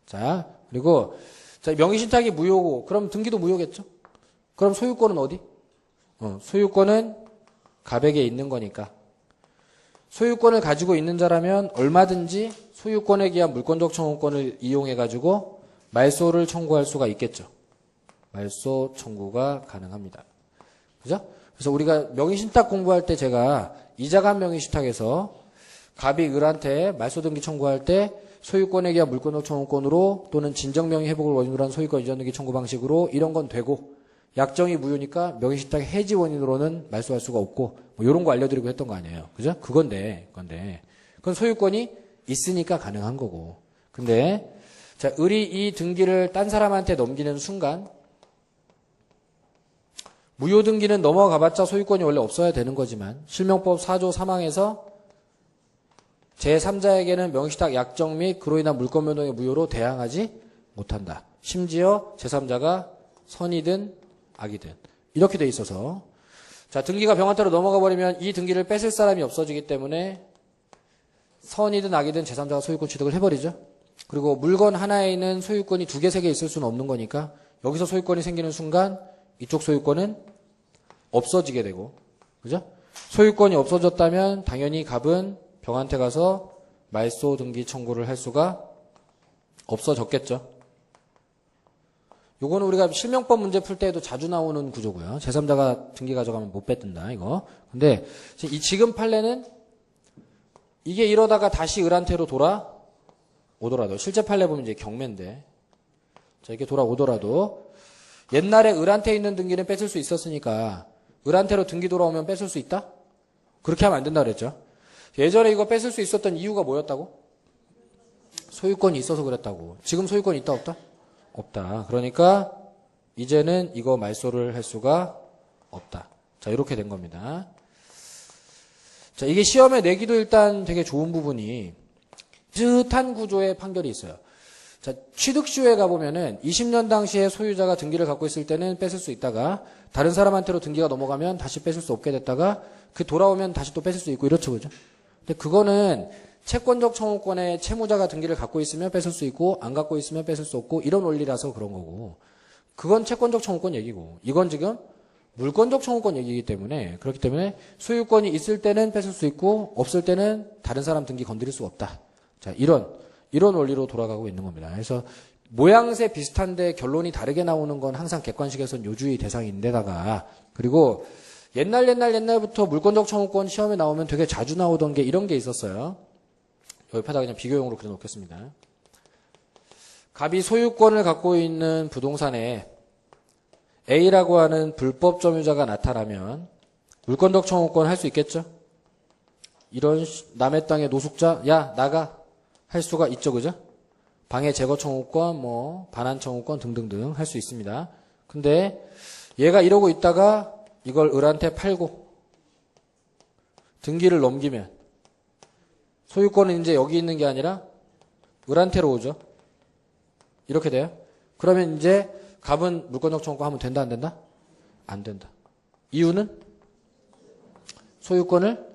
자, 그리고 자, 명의 신탁이 무효고 그럼 등기도 무효겠죠? 그럼 소유권은 어디? 소유권은 갑에게 있는 거니까. 소유권을 가지고 있는 자라면 얼마든지 소유권에 기한 물권적 청구권을 이용해가지고 말소를 청구할 수가 있겠죠. 말소 청구가 가능합니다. 그죠? 그래서 우리가 명의신탁 공부할 때 제가 이자간 명의신탁에서 갑이 을한테 말소 등기 청구할 때 소유권에 기한 물권적 청구권으로 또는 진정명의 회복을 원인으로 한 소유권 이전 등기 청구 방식으로 이런 건 되고 약정이 무효니까 명의신탁 해지 원인으로는 말소할 수가 없고 뭐 이런 거 알려드리고 했던 거 아니에요. 그죠? 그건 소유권이 있으니까 가능한 거고. 근데 자, 을이 이 등기를 딴 사람한테 넘기는 순간 무효 등기는 넘어가봤자 소유권이 원래 없어야 되는 거지만 실명법 4조 3항에서 제3자에게는 명의신탁 약정 및 그로 인한 물권 변동의 무효로 대항하지 못한다. 심지어 제3자가 선이든 악이든 이렇게 돼 있어서 자, 등기가 병한테로 넘어가 버리면 이 등기를 뺏을 사람이 없어지기 때문에 선이든 악이든 제3자가 소유권 취득을 해버리죠. 그리고 물건 하나에 있는 소유권이 2개, 3개 있을 수는 없는 거니까 여기서 소유권이 생기는 순간 이쪽 소유권은 없어지게 되고, 그죠? 소유권이 없어졌다면 당연히 갑은 병한테 가서 말소 등기 청구를 할 수가 없어졌겠죠. 요거는 우리가 실명법 문제 풀 때에도 자주 나오는 구조고요. 제3자가 등기 가져가면 못 뺏든다, 이거. 근데 이 지금 판례는 이게 이러다가 다시 을한테로 돌아오더라도, 실제 판례 보면 이제 경매인데, 자, 이렇게 돌아오더라도 옛날에 을한테 있는 등기는 뺏을 수 있었으니까 을한테로 등기 돌아오면 뺏을 수 있다? 그렇게 하면 안 된다 그랬죠. 예전에 이거 뺏을 수 있었던 이유가 뭐였다고? 소유권이 있어서 그랬다고. 지금 소유권이 있다 없다? 없다. 그러니까 이제는 이거 말소를 할 수가 없다. 자, 이렇게 된 겁니다. 자, 이게 시험에 내기도 일단 되게 좋은 부분이 비슷한 구조의 판결이 있어요. 자, 취득시효에 가보면은 20년 당시에 소유자가 등기를 갖고 있을 때는 뺏을 수 있다가 다른 사람한테로 등기가 넘어가면 다시 뺏을 수 없게 됐다가 그 돌아오면 다시 또 뺏을 수 있고 이렇죠, 그죠? 근데 그거는 채권적 청구권에 채무자가 등기를 갖고 있으면 뺏을 수 있고 안 갖고 있으면 뺏을 수 없고 이런 원리라서 그런 거고 그건 채권적 청구권 얘기고 이건 지금 물권적 청구권 얘기이기 때문에 그렇기 때문에 소유권이 있을 때는 뺏을 수 있고 없을 때는 다른 사람 등기 건드릴 수가 없다. 자, 이런 원리로 돌아가고 있는 겁니다. 그래서 모양새 비슷한데 결론이 다르게 나오는 건 항상 객관식에서는 요주의 대상인데다가 그리고 옛날부터 물권적 청구권 시험에 나오면 되게 자주 나오던 게 이런 게 있었어요. 옆에다 그냥 비교용으로 그려놓겠습니다. 갑이 소유권을 갖고 있는 부동산에 A라고 하는 불법 점유자가 나타나면 물권적 청구권 할 수 있겠죠? 이런 남의 땅의 노숙자, 야 나가 할 수가 있죠, 그죠? 방해 제거 청구권, 뭐 반환 청구권 등등등 할 수 있습니다. 근데 얘가 이러고 있다가 이걸 을한테 팔고 등기를 넘기면 소유권은 이제 여기 있는 게 아니라 을한테로 오죠. 이렇게 돼요. 그러면 이제 갑은 물권적 청구권 하면 된다, 안 된다? 안 된다. 이유는 소유권을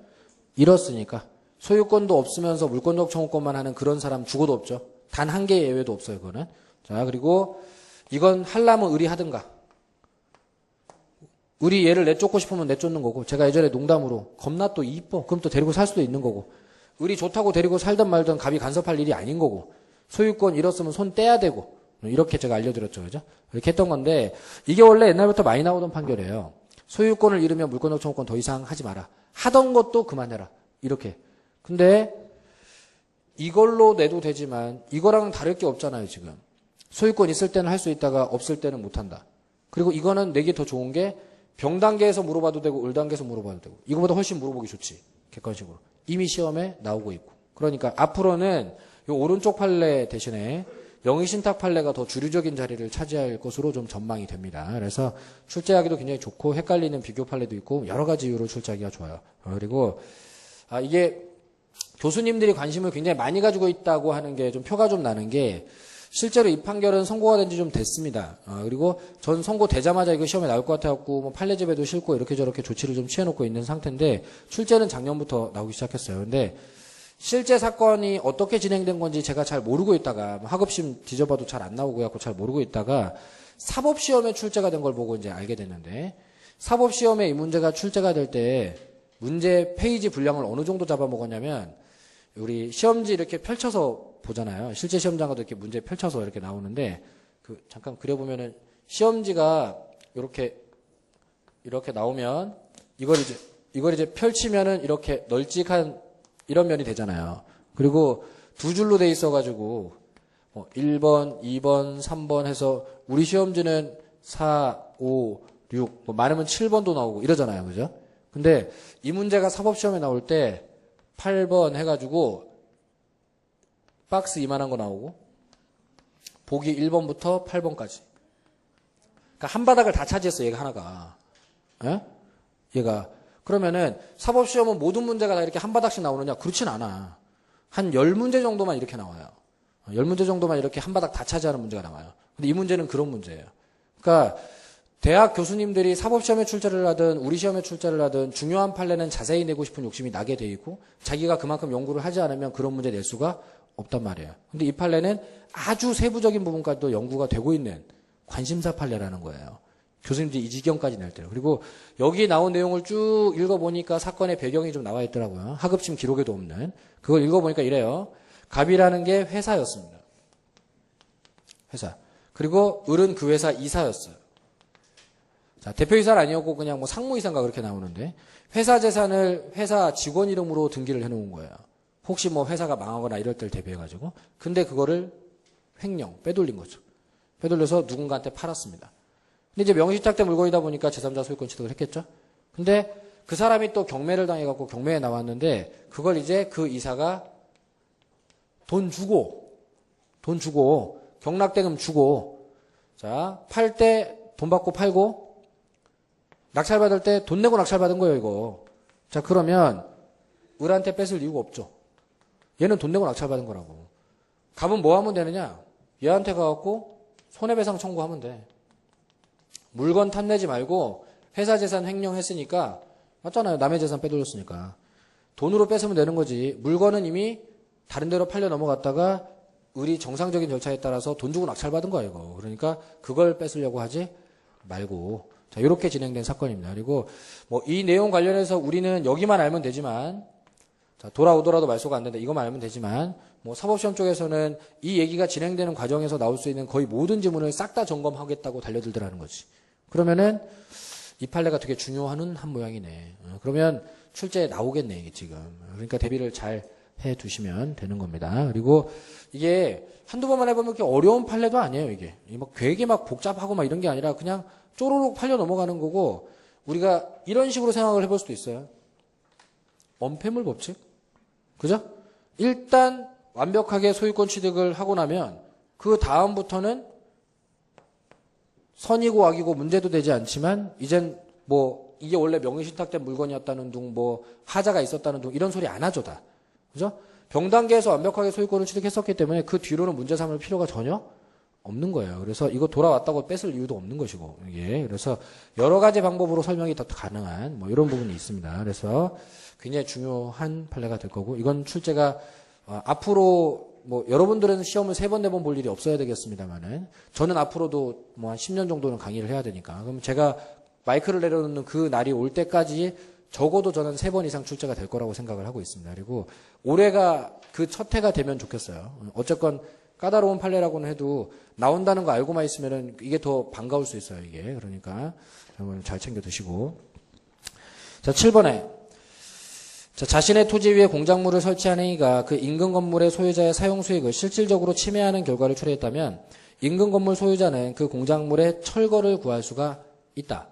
잃었으니까. 소유권도 없으면서 물권적 청구권만 하는 그런 사람 죽어도 없죠. 단 한 개의 예외도 없어요, 그거는. 자, 그리고 이건 하려면 을이 하든가. 을이 얘를 내쫓고 싶으면 내쫓는 거고, 제가 예전에 농담으로 겁나 또 이뻐. 그럼 또 데리고 살 수도 있는 거고, 을이 좋다고 데리고 살든 말든 갑이 간섭할 일이 아닌 거고, 소유권 잃었으면 손 떼야 되고, 이렇게 제가 알려드렸죠, 그죠? 이렇게 했던 건데, 이게 원래 옛날부터 많이 나오던 판결이에요. 소유권을 잃으면 물권적 청구권 더 이상 하지 마라. 하던 것도 그만해라. 이렇게. 근데 이걸로 내도 되지만 이거랑은 다를 게 없잖아요, 지금. 소유권 있을 때는 할 수 있다가 없을 때는 못 한다. 그리고 이거는 내기 더 좋은 게 병 단계에서 물어봐도 되고 을 단계에서 물어봐도 되고 이거보다 훨씬 물어보기 좋지. 객관식으로. 이미 시험에 나오고 있고. 그러니까 앞으로는 이 오른쪽 판례 대신에 명의신탁 판례가 더 주류적인 자리를 차지할 것으로 좀 전망이 됩니다. 그래서 출제하기도 굉장히 좋고 헷갈리는 비교 판례도 있고 여러 가지 이유로 출제하기가 좋아요. 그리고 이게 교수님들이 관심을 굉장히 많이 가지고 있다고 하는 게 좀 표가 좀 나는 게 실제로 이 판결은 선고가 된 지 좀 됐습니다. 그리고 전 선고되자마자 이거 시험에 나올 것 같아갖고 뭐 판례집에도 싣고 이렇게 저렇게 조치를 좀 취해놓고 있는 상태인데 출제는 작년부터 나오기 시작했어요. 근데 실제 사건이 어떻게 진행된 건지 제가 잘 모르고 있다가 학업심 뒤져봐도 잘 안 나오고 해갖고 잘 모르고 있다가 사법시험에 출제가 된 걸 보고 이제 알게 됐는데 사법시험에 이 문제가 출제가 될 때 문제 페이지 분량을 어느 정도 잡아먹었냐면 우리 시험지 이렇게 펼쳐서 보잖아요. 실제 시험장가도 이렇게 문제 펼쳐서 이렇게 나오는데 잠깐 그려보면은 시험지가 이렇게 나오면 이걸 이제 펼치면은 이렇게 널찍한 이런 면이 되잖아요. 그리고 두 줄로 돼 있어가지고 1번, 2번, 3번 해서 우리 시험지는 4, 5, 6, 뭐 많으면 7번도 나오고 이러잖아요. 그죠? 근데 이 문제가 사법시험에 나올 때 8번 해가지고 박스 이만한 거 나오고 보기 1번부터 8번까지. 그러니까 한 바닥을 다 차지했어, 얘가 하나가. 예? 얘가. 그러면은 사법시험은 모든 문제가 다 이렇게 한 바닥씩 나오느냐? 그렇진 않아. 한 10문제 정도만 이렇게 나와요. 10문제 정도만 이렇게 한 바닥 다 차지하는 문제가 나와요. 근데 이 문제는 그런 문제예요. 그러니까 대학 교수님들이 사법시험에 출제를 하든 우리 시험에 출제를 하든 중요한 판례는 자세히 내고 싶은 욕심이 나게 돼 있고 자기가 그만큼 연구를 하지 않으면 그런 문제 낼 수가 없단 말이에요. 근데 이 판례는 아주 세부적인 부분까지도 연구가 되고 있는 관심사 판례라는 거예요. 교수님들이 이 지경까지 낼 때요. 그리고 여기 나온 내용을 쭉 읽어보니까 사건의 배경이 좀 나와 있더라고요. 학업심 기록에도 없는. 그걸 읽어보니까 이래요. 갑이라는 게 회사였습니다. 회사. 그리고 을은 그 회사 이사였어요. 자, 대표이사는 아니었고 그냥 뭐 상무이사인가 그렇게 나오는데 회사 재산을 회사 직원 이름으로 등기를 해놓은 거예요. 혹시 뭐 회사가 망하거나 이럴 때를 대비해가지고. 근데 그거를 횡령, 빼돌린 거죠. 빼돌려서 누군가한테 팔았습니다. 근데 이제 명의신탁된 물건이다 보니까 제3자 소유권 취득을 했겠죠. 근데 그 사람이 또 경매를 당해갖고 경매에 나왔는데 그걸 이제 그 이사가 돈 주고 경락대금 주고 자, 팔 때 돈 받고 팔고 낙찰받을 때 돈 내고 낙찰받은 거예요, 이거. 자, 그러면 을한테 뺏을 이유가 없죠. 얘는 돈 내고 낙찰받은 거라고. 갑은 뭐 하면 되느냐? 얘한테 가갖고 손해배상 청구하면 돼. 물건 탐내지 말고 회사 재산 횡령했으니까 맞잖아요. 남의 재산 빼돌렸으니까. 돈으로 뺏으면 되는 거지. 물건은 이미 다른 데로 팔려 넘어갔다가 을이 정상적인 절차에 따라서 돈 주고 낙찰받은 거야, 이거. 그러니까 그걸 뺏으려고 하지 말고. 자, 이렇게 진행된 사건입니다. 그리고 뭐 이 내용 관련해서 우리는 여기만 알면 되지만 자, 돌아오더라도 말소가 안 된다. 이것만 알면 되지만 뭐 사법시험 쪽에서는 이 얘기가 진행되는 과정에서 나올 수 있는 거의 모든 지문을 싹 다 점검하겠다고 달려들더라는 거지. 그러면은 이 판례가 되게 중요한 한 모양이네. 그러면 출제에 나오겠네, 이게 지금. 그러니까 대비를 잘 해 두시면 되는 겁니다. 그리고 이게 한두 번만 해보면 그렇게 어려운 판례도 아니에요, 이게. 막 되게 막 복잡하고 막 이런 게 아니라 그냥 쪼로록 팔려 넘어가는 거고 우리가 이런 식으로 생각을 해볼 수도 있어요. 엄폐물 법칙? 그죠? 일단 완벽하게 소유권 취득을 하고 나면 그 다음부터는 선이고 악이고 문제도 되지 않지만 이젠 뭐 이게 원래 명의신탁된 물건이었다는 둥 뭐 하자가 있었다는 둥 이런 소리 안 하죠 다. 그죠? 병단계에서 완벽하게 소유권을 취득했었기 때문에 그 뒤로는 문제 삼을 필요가 전혀 없는 거예요. 그래서 이거 돌아왔다고 뺏을 이유도 없는 것이고 이게 그래서 여러 가지 방법으로 설명이 더 가능한 뭐 이런 부분이 있습니다. 그래서 굉장히 중요한 판례가 될 거고 이건 출제가 앞으로 뭐 여러분들은 시험을 3번, 4번 볼 일이 없어야 되겠습니다만은 저는 앞으로도 뭐 한 10년 정도는 강의를 해야 되니까 그럼 제가 마이크를 내려놓는 그 날이 올 때까지 적어도 저는 3번 이상 출제가 될 거라고 생각을 하고 있습니다. 그리고 올해가 그 첫 해가 되면 좋겠어요. 어쨌건 까다로운 판례라고는 해도 나온다는 거 알고만 있으면은 이게 더 반가울 수 있어요, 이게. 그러니까 여러분 잘 챙겨 드시고. 자, 7번에 자, 자신의 토지 위에 공작물을 설치한 행위가 그 인근 건물의 소유자의 사용 수익을 실질적으로 침해하는 결과를 초래했다면 인근 건물 소유자는 그 공작물의 철거를 구할 수가 있다.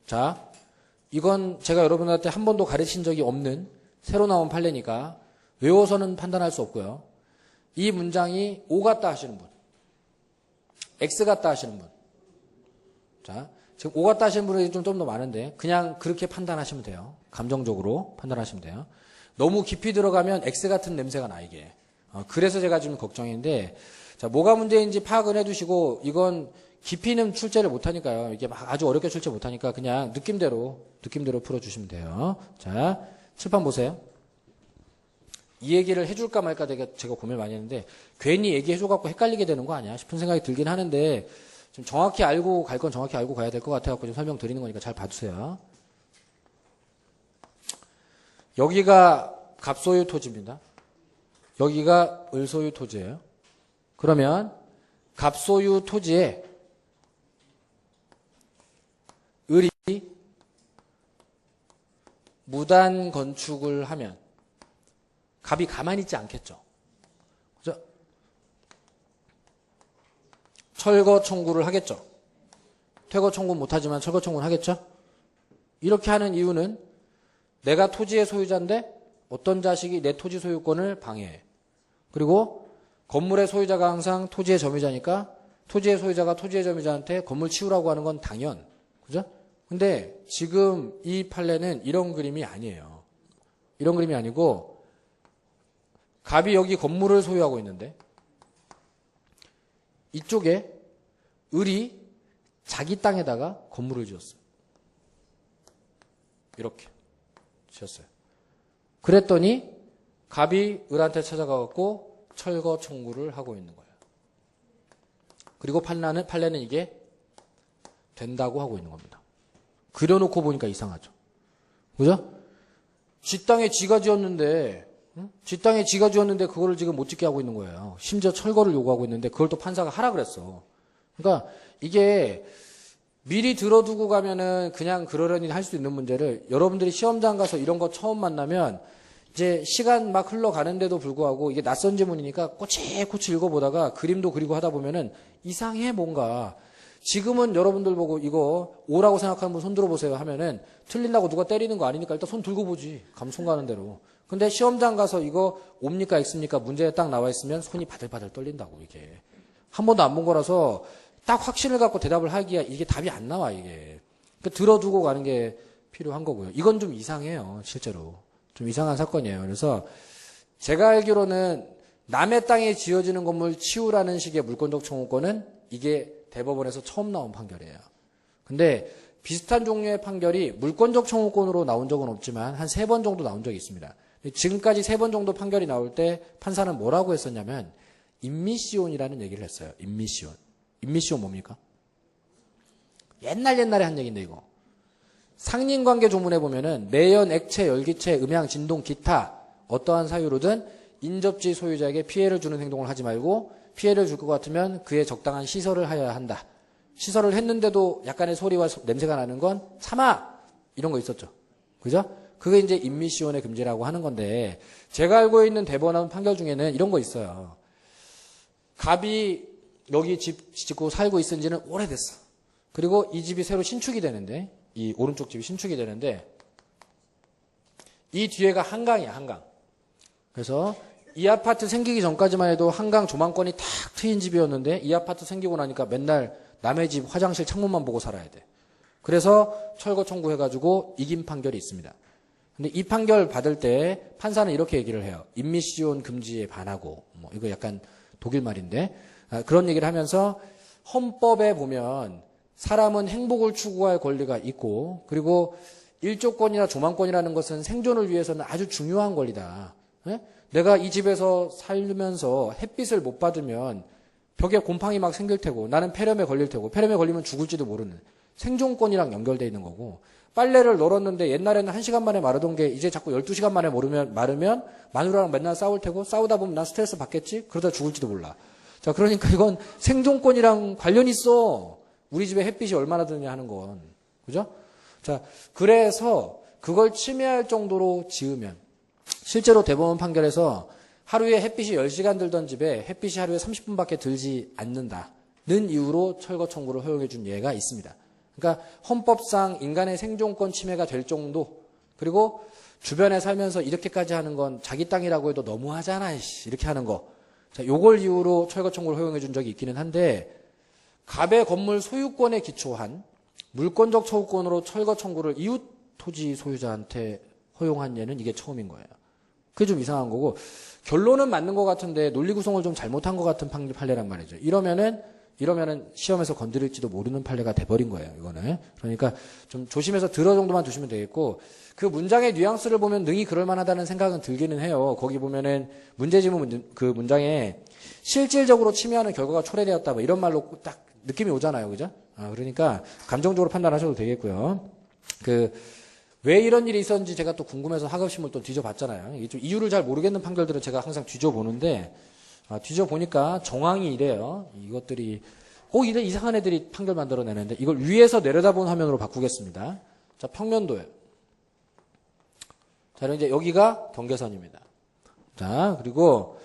자, 이건 제가 여러분한테 한 번도 가르친 적이 없는 새로 나온 판례니까 외워서는 판단할 수 없고요. 이 문장이 O 같다 하시는 분, X 같다 하시는 분. 자, 지금 O 같다 하시는 분이 좀 더 많은데 그냥 그렇게 판단하시면 돼요. 감정적으로 판단하시면 돼요. 너무 깊이 들어가면 X 같은 냄새가 나 이게. 그래서 제가 좀 걱정인데 자, 뭐가 문제인지 파악을 해두시고 이건 깊이는 출제를 못하니까요. 이게 막 아주 어렵게 출제 못하니까 그냥 느낌대로 풀어주시면 돼요. 자, 칠판 보세요. 이 얘기를 해줄까 말까 제가 고민을 많이 했는데 괜히 얘기해줘갖고 헷갈리게 되는 거 아니야 싶은 생각이 들긴 하는데 좀 정확히 알고 갈 건 정확히 알고 가야 될 것 같아갖고 좀 설명드리는 거니까 잘 봐주세요. 여기가 갑소유 토지입니다. 여기가 을소유 토지예요. 그러면 갑소유 토지에 을이 무단 건축을 하면 갑이 가만히 있지 않겠죠. 그죠? 철거 청구를 하겠죠. 퇴거 청구는 못하지만 철거 청구는 하겠죠. 이렇게 하는 이유는 내가 토지의 소유자인데 어떤 자식이 내 토지 소유권을 방해해. 그리고 건물의 소유자가 항상 토지의 점유자니까 토지의 소유자가 토지의 점유자한테 건물 치우라고 하는 건 당연. 그죠? 근데 지금 이 판례는 이런 그림이 아니에요. 이런 그림이 아니고 갑이 여기 건물을 소유하고 있는데 이쪽에 을이 자기 땅에다가 건물을 지었어요. 이렇게 지었어요. 그랬더니 갑이 을한테 찾아가갖고 철거 청구를 하고 있는 거예요. 그리고 판례는 이게 된다고 하고 있는 겁니다. 그려놓고 보니까 이상하죠. 그죠? 지 땅에 지가 지었는데 지 땅에 지가 지었는데 그거를 지금 못 짓게 하고 있는 거예요. 심지어 철거를 요구하고 있는데 그걸 또 판사가 하라 그랬어. 그러니까 이게 미리 들어두고 가면은 그냥 그러려니 할 수 있는 문제를 여러분들이 시험장 가서 이런 거 처음 만나면 이제 시간 막 흘러가는데도 불구하고 이게 낯선 지문이니까 꼬치꼬치 읽어보다가 그림도 그리고 하다 보면은 이상해 뭔가. 지금은 여러분들 보고 이거 O라고 생각하는 분 손 들어보세요 하면은 틀린다고 누가 때리는 거 아니니까 일단 손 들고 보지. 감손 가는 대로. 근데 시험장 가서 이거 O입니까 X입니까 문제에 딱 나와 있으면 손이 바들바들 떨린다고 이게. 한 번도 안 본 거라서 딱 확신을 갖고 대답을 하기야 이게 답이 안 나와 이게. 그러니까 들어두고 가는 게 필요한 거고요. 이건 좀 이상해요 실제로. 좀 이상한 사건이에요. 그래서 제가 알기로는 남의 땅에 지어지는 건물 치우라는 식의 물권적 청구권은 이게 대법원에서 처음 나온 판결이에요. 근데 비슷한 종류의 판결이 물권적 청구권으로 나온 적은 없지만 한 3번 정도 나온 적이 있습니다. 지금까지 3번 정도 판결이 나올 때 판사는 뭐라고 했었냐면 임미시온이라는 얘기를 했어요. 임미시온. 임미시온 뭡니까? 옛날에 한 얘기인데 이거. 상린관계 조문에 보면은 내연, 액체, 열기체, 음향, 진동, 기타 어떠한 사유로든 인접지 소유자에게 피해를 주는 행동을 하지 말고 피해를 줄 것 같으면 그에 적당한 시설을 하여야 한다. 시설을 했는데도 약간의 소리와 냄새가 나는 건 참아! 이런 거 있었죠. 그죠? 그게 이제 임미시온의 금지라고 하는 건데 제가 알고 있는 대법원 판결 중에는 이런 거 있어요. 갑이 여기 집 짓고 살고 있은 지는 오래됐어. 그리고 이 집이 새로 신축이 되는데 이 오른쪽 집이 신축이 되는데 이 뒤에가 한강이야 한강. 그래서 이 아파트 생기기 전까지만 해도 한강 조망권이 탁 트인 집이었는데 이 아파트 생기고 나니까 맨날 남의 집 화장실 창문만 보고 살아야 돼. 그래서 철거 청구해가지고 이긴 판결이 있습니다. 근데 이 판결 받을 때 판사는 이렇게 얘기를 해요. 임미시온 금지에 반하고 뭐 이거 약간 독일 말인데 그런 얘기를 하면서 헌법에 보면 사람은 행복을 추구할 권리가 있고 그리고 일조권이나 조망권이라는 것은 생존을 위해서는 아주 중요한 권리다. 예? 내가 이 집에서 살면서 햇빛을 못 받으면 벽에 곰팡이 막 생길 테고 나는 폐렴에 걸릴 테고 폐렴에 걸리면 죽을지도 모르는 생존권이랑 연결되어 있는 거고 빨래를 널었는데 옛날에는 1시간 만에 마르던 게 이제 자꾸 12시간 만에 마르면 마누라랑 맨날 싸울 테고 싸우다 보면 난 스트레스 받겠지? 그러다 죽을지도 몰라. 자, 그러니까 이건 생존권이랑 관련이 있어. 우리 집에 햇빛이 얼마나 드느냐 하는 건. 그죠? 자, 그래서 그걸 침해할 정도로 지으면 실제로 대법원 판결에서 하루에 햇빛이 10시간 들던 집에 햇빛이 하루에 30분밖에 들지 않는다는 이유로 철거 청구를 허용해 준 예가 있습니다. 그러니까 헌법상 인간의 생존권 침해가 될 정도, 그리고 주변에 살면서 이렇게까지 하는 건 자기 땅이라고 해도 너무하잖아 이렇게 하는 거. 자, 요걸 이유로 철거 청구를 허용해 준 적이 있기는 한데, 갑의 건물 소유권에 기초한 물권적 청구권으로 철거 청구를 이웃 토지 소유자한테 허용한 예는 이게 처음인 거예요. 그게 좀 이상한 거고, 결론은 맞는 것 같은데 논리 구성을 좀 잘못한 것 같은 판례란 말이죠. 이러면은 시험에서 건드릴지도 모르는 판례가 돼버린 거예요, 이거는. 그러니까 좀 조심해서 들어 정도만 두시면 되겠고, 그 문장의 뉘앙스를 보면 능히 그럴 만하다는 생각은 들기는 해요. 거기 보면은 문제지문 그 문장에 실질적으로 침해하는 결과가 초래되었다, 뭐 이런 말로 딱 느낌이 오잖아요, 그죠? 그러니까 감정적으로 판단하셔도 되겠고요. 왜 이런 일이 있었는지 제가 또 궁금해서 학업신문 또 뒤져봤잖아요. 이게 좀 이유를 잘 모르겠는 판결들은 제가 항상 뒤져보는데, 뒤져보니까 정황이 이래요. 이것들이 이래 이상한 애들이 판결 만들어내는데, 이걸 위에서 내려다본 화면으로 바꾸겠습니다. 자, 평면도예요. 자, 이제 여기가 경계선입니다. 자, 그리고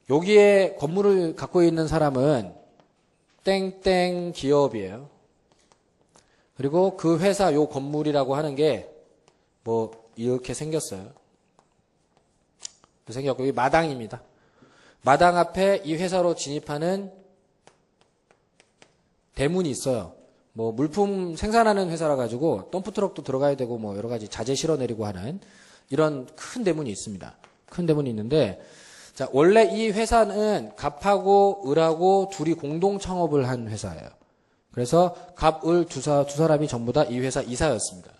여기에 건물을 갖고 있는 사람은 땡땡 기업이에요. 그리고 그 회사 요 건물이라고 하는 게 뭐 이렇게 생겼어요. 생겼고 여기 마당입니다. 마당 앞에 이 회사로 진입하는 대문이 있어요. 뭐 물품 생산하는 회사라 가지고 덤프트럭도 들어가야 되고 뭐 여러 가지 자재 실어내리고 하는 이런 큰 대문이 있습니다. 큰 대문이 있는데, 자, 원래 이 회사는 갑하고 을하고 둘이 공동 창업을 한 회사예요. 그래서 갑, 을 두 사람이 전부 다 이 회사 이사였습니다.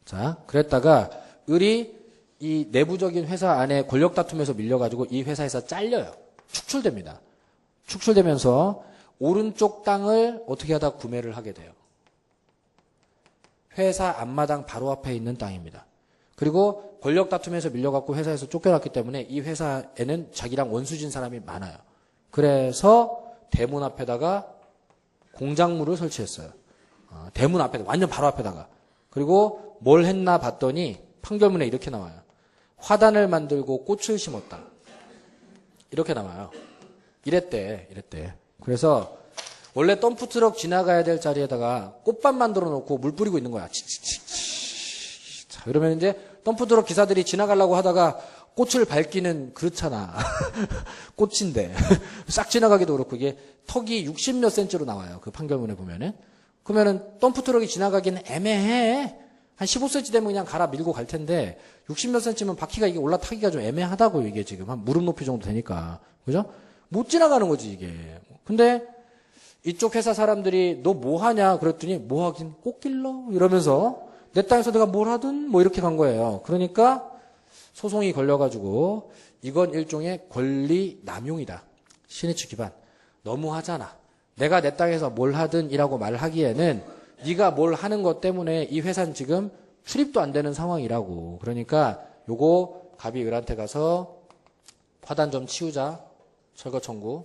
자, 그랬다가 을이 이 내부적인 회사 안에 권력 다툼에서 밀려가지고 이 회사에서 잘려요. 축출됩니다. 축출되면서 오른쪽 땅을 어떻게 하다 구매를 하게 돼요. 회사 앞마당 바로 앞에 있는 땅입니다. 그리고 권력 다툼에서 밀려갖고 회사에서 쫓겨났기 때문에 이 회사에는 자기랑 원수진 사람이 많아요. 그래서 대문 앞에다가 공작물을 설치했어요. 대문 앞에다, 완전 바로 앞에다가. 그리고 뭘 했나 봤더니 판결문에 이렇게 나와요. 화단을 만들고 꽃을 심었다. 이렇게 나와요. 이랬대. 그래서 원래 덤프트럭 지나가야 될 자리에다가 꽃밭 만들어 놓고 물 뿌리고 있는 거야. 자, 그러면 이제 덤프트럭 기사들이 지나가려고 하다가 꽃을 밟기는 그렇잖아. 꽃인데. 싹 지나가기도 그렇고, 이게 턱이 60몇 센치로 나와요. 그 판결문에 보면은. 그러면은 덤프트럭이 지나가기는 애매해. 한 15cm 되면 그냥 갈아 밀고 갈 텐데, 60몇 cm면 바퀴가 이게 올라타기가 좀 애매하다고, 이게 지금. 한 무릎 높이 정도 되니까. 그죠? 못 지나가는 거지, 이게. 근데 이쪽 회사 사람들이 너 뭐 하냐? 그랬더니 뭐 하긴 꽃길러? 이러면서 내 땅에서 내가 뭘 하든 뭐 이렇게 간 거예요. 그러니까 소송이 걸려가지고 이건 일종의 권리 남용이다. 신의측 기반. 너무하잖아. 내가 내 땅에서 뭘 하든 이라고 말하기에는 네가 뭘 하는 것 때문에 이 회사는 지금 출입도 안 되는 상황이라고. 그러니까 요거 갑이 을한테 가서 화단 좀 치우자. 철거 청구.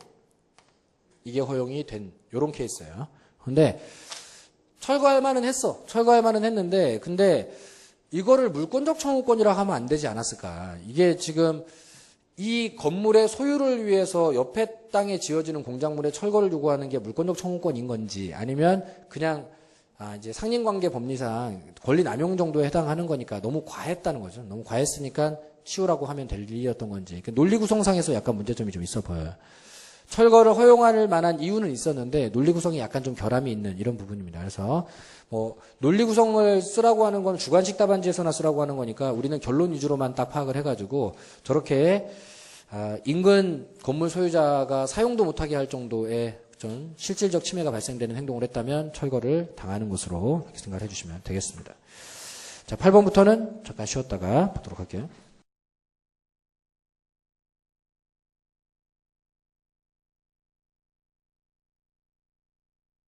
이게 허용이 된 요런 케이스예요. 근데 철거할 만은 했어. 철거할 만은 했는데, 근데 이거를 물권적 청구권이라 하면 안 되지 않았을까. 이게 지금 이 건물의 소유를 위해서 옆에 땅에 지어지는 공작물의 철거를 요구하는 게 물권적 청구권인 건지, 아니면 그냥 이제 상린관계 법리상 권리 남용 정도에 해당하는 거니까 너무 과했다는 거죠. 너무 과했으니까 치우라고 하면 될 일이었던 건지. 논리 구성상에서 약간 문제점이 좀 있어 보여요. 철거를 허용할 만한 이유는 있었는데 논리 구성이 약간 좀 결함이 있는 이런 부분입니다. 그래서 뭐 논리 구성을 쓰라고 하는 건 주관식 답안지에서나 쓰라고 하는 거니까 우리는 결론 위주로만 딱 파악을 해가지고 저렇게 인근 건물 소유자가 사용도 못하게 할 정도의 좀 실질적 침해가 발생되는 행동을 했다면 철거를 당하는 것으로 생각을 해주시면 되겠습니다. 자, 8번부터는 잠깐 쉬었다가 보도록 할게요.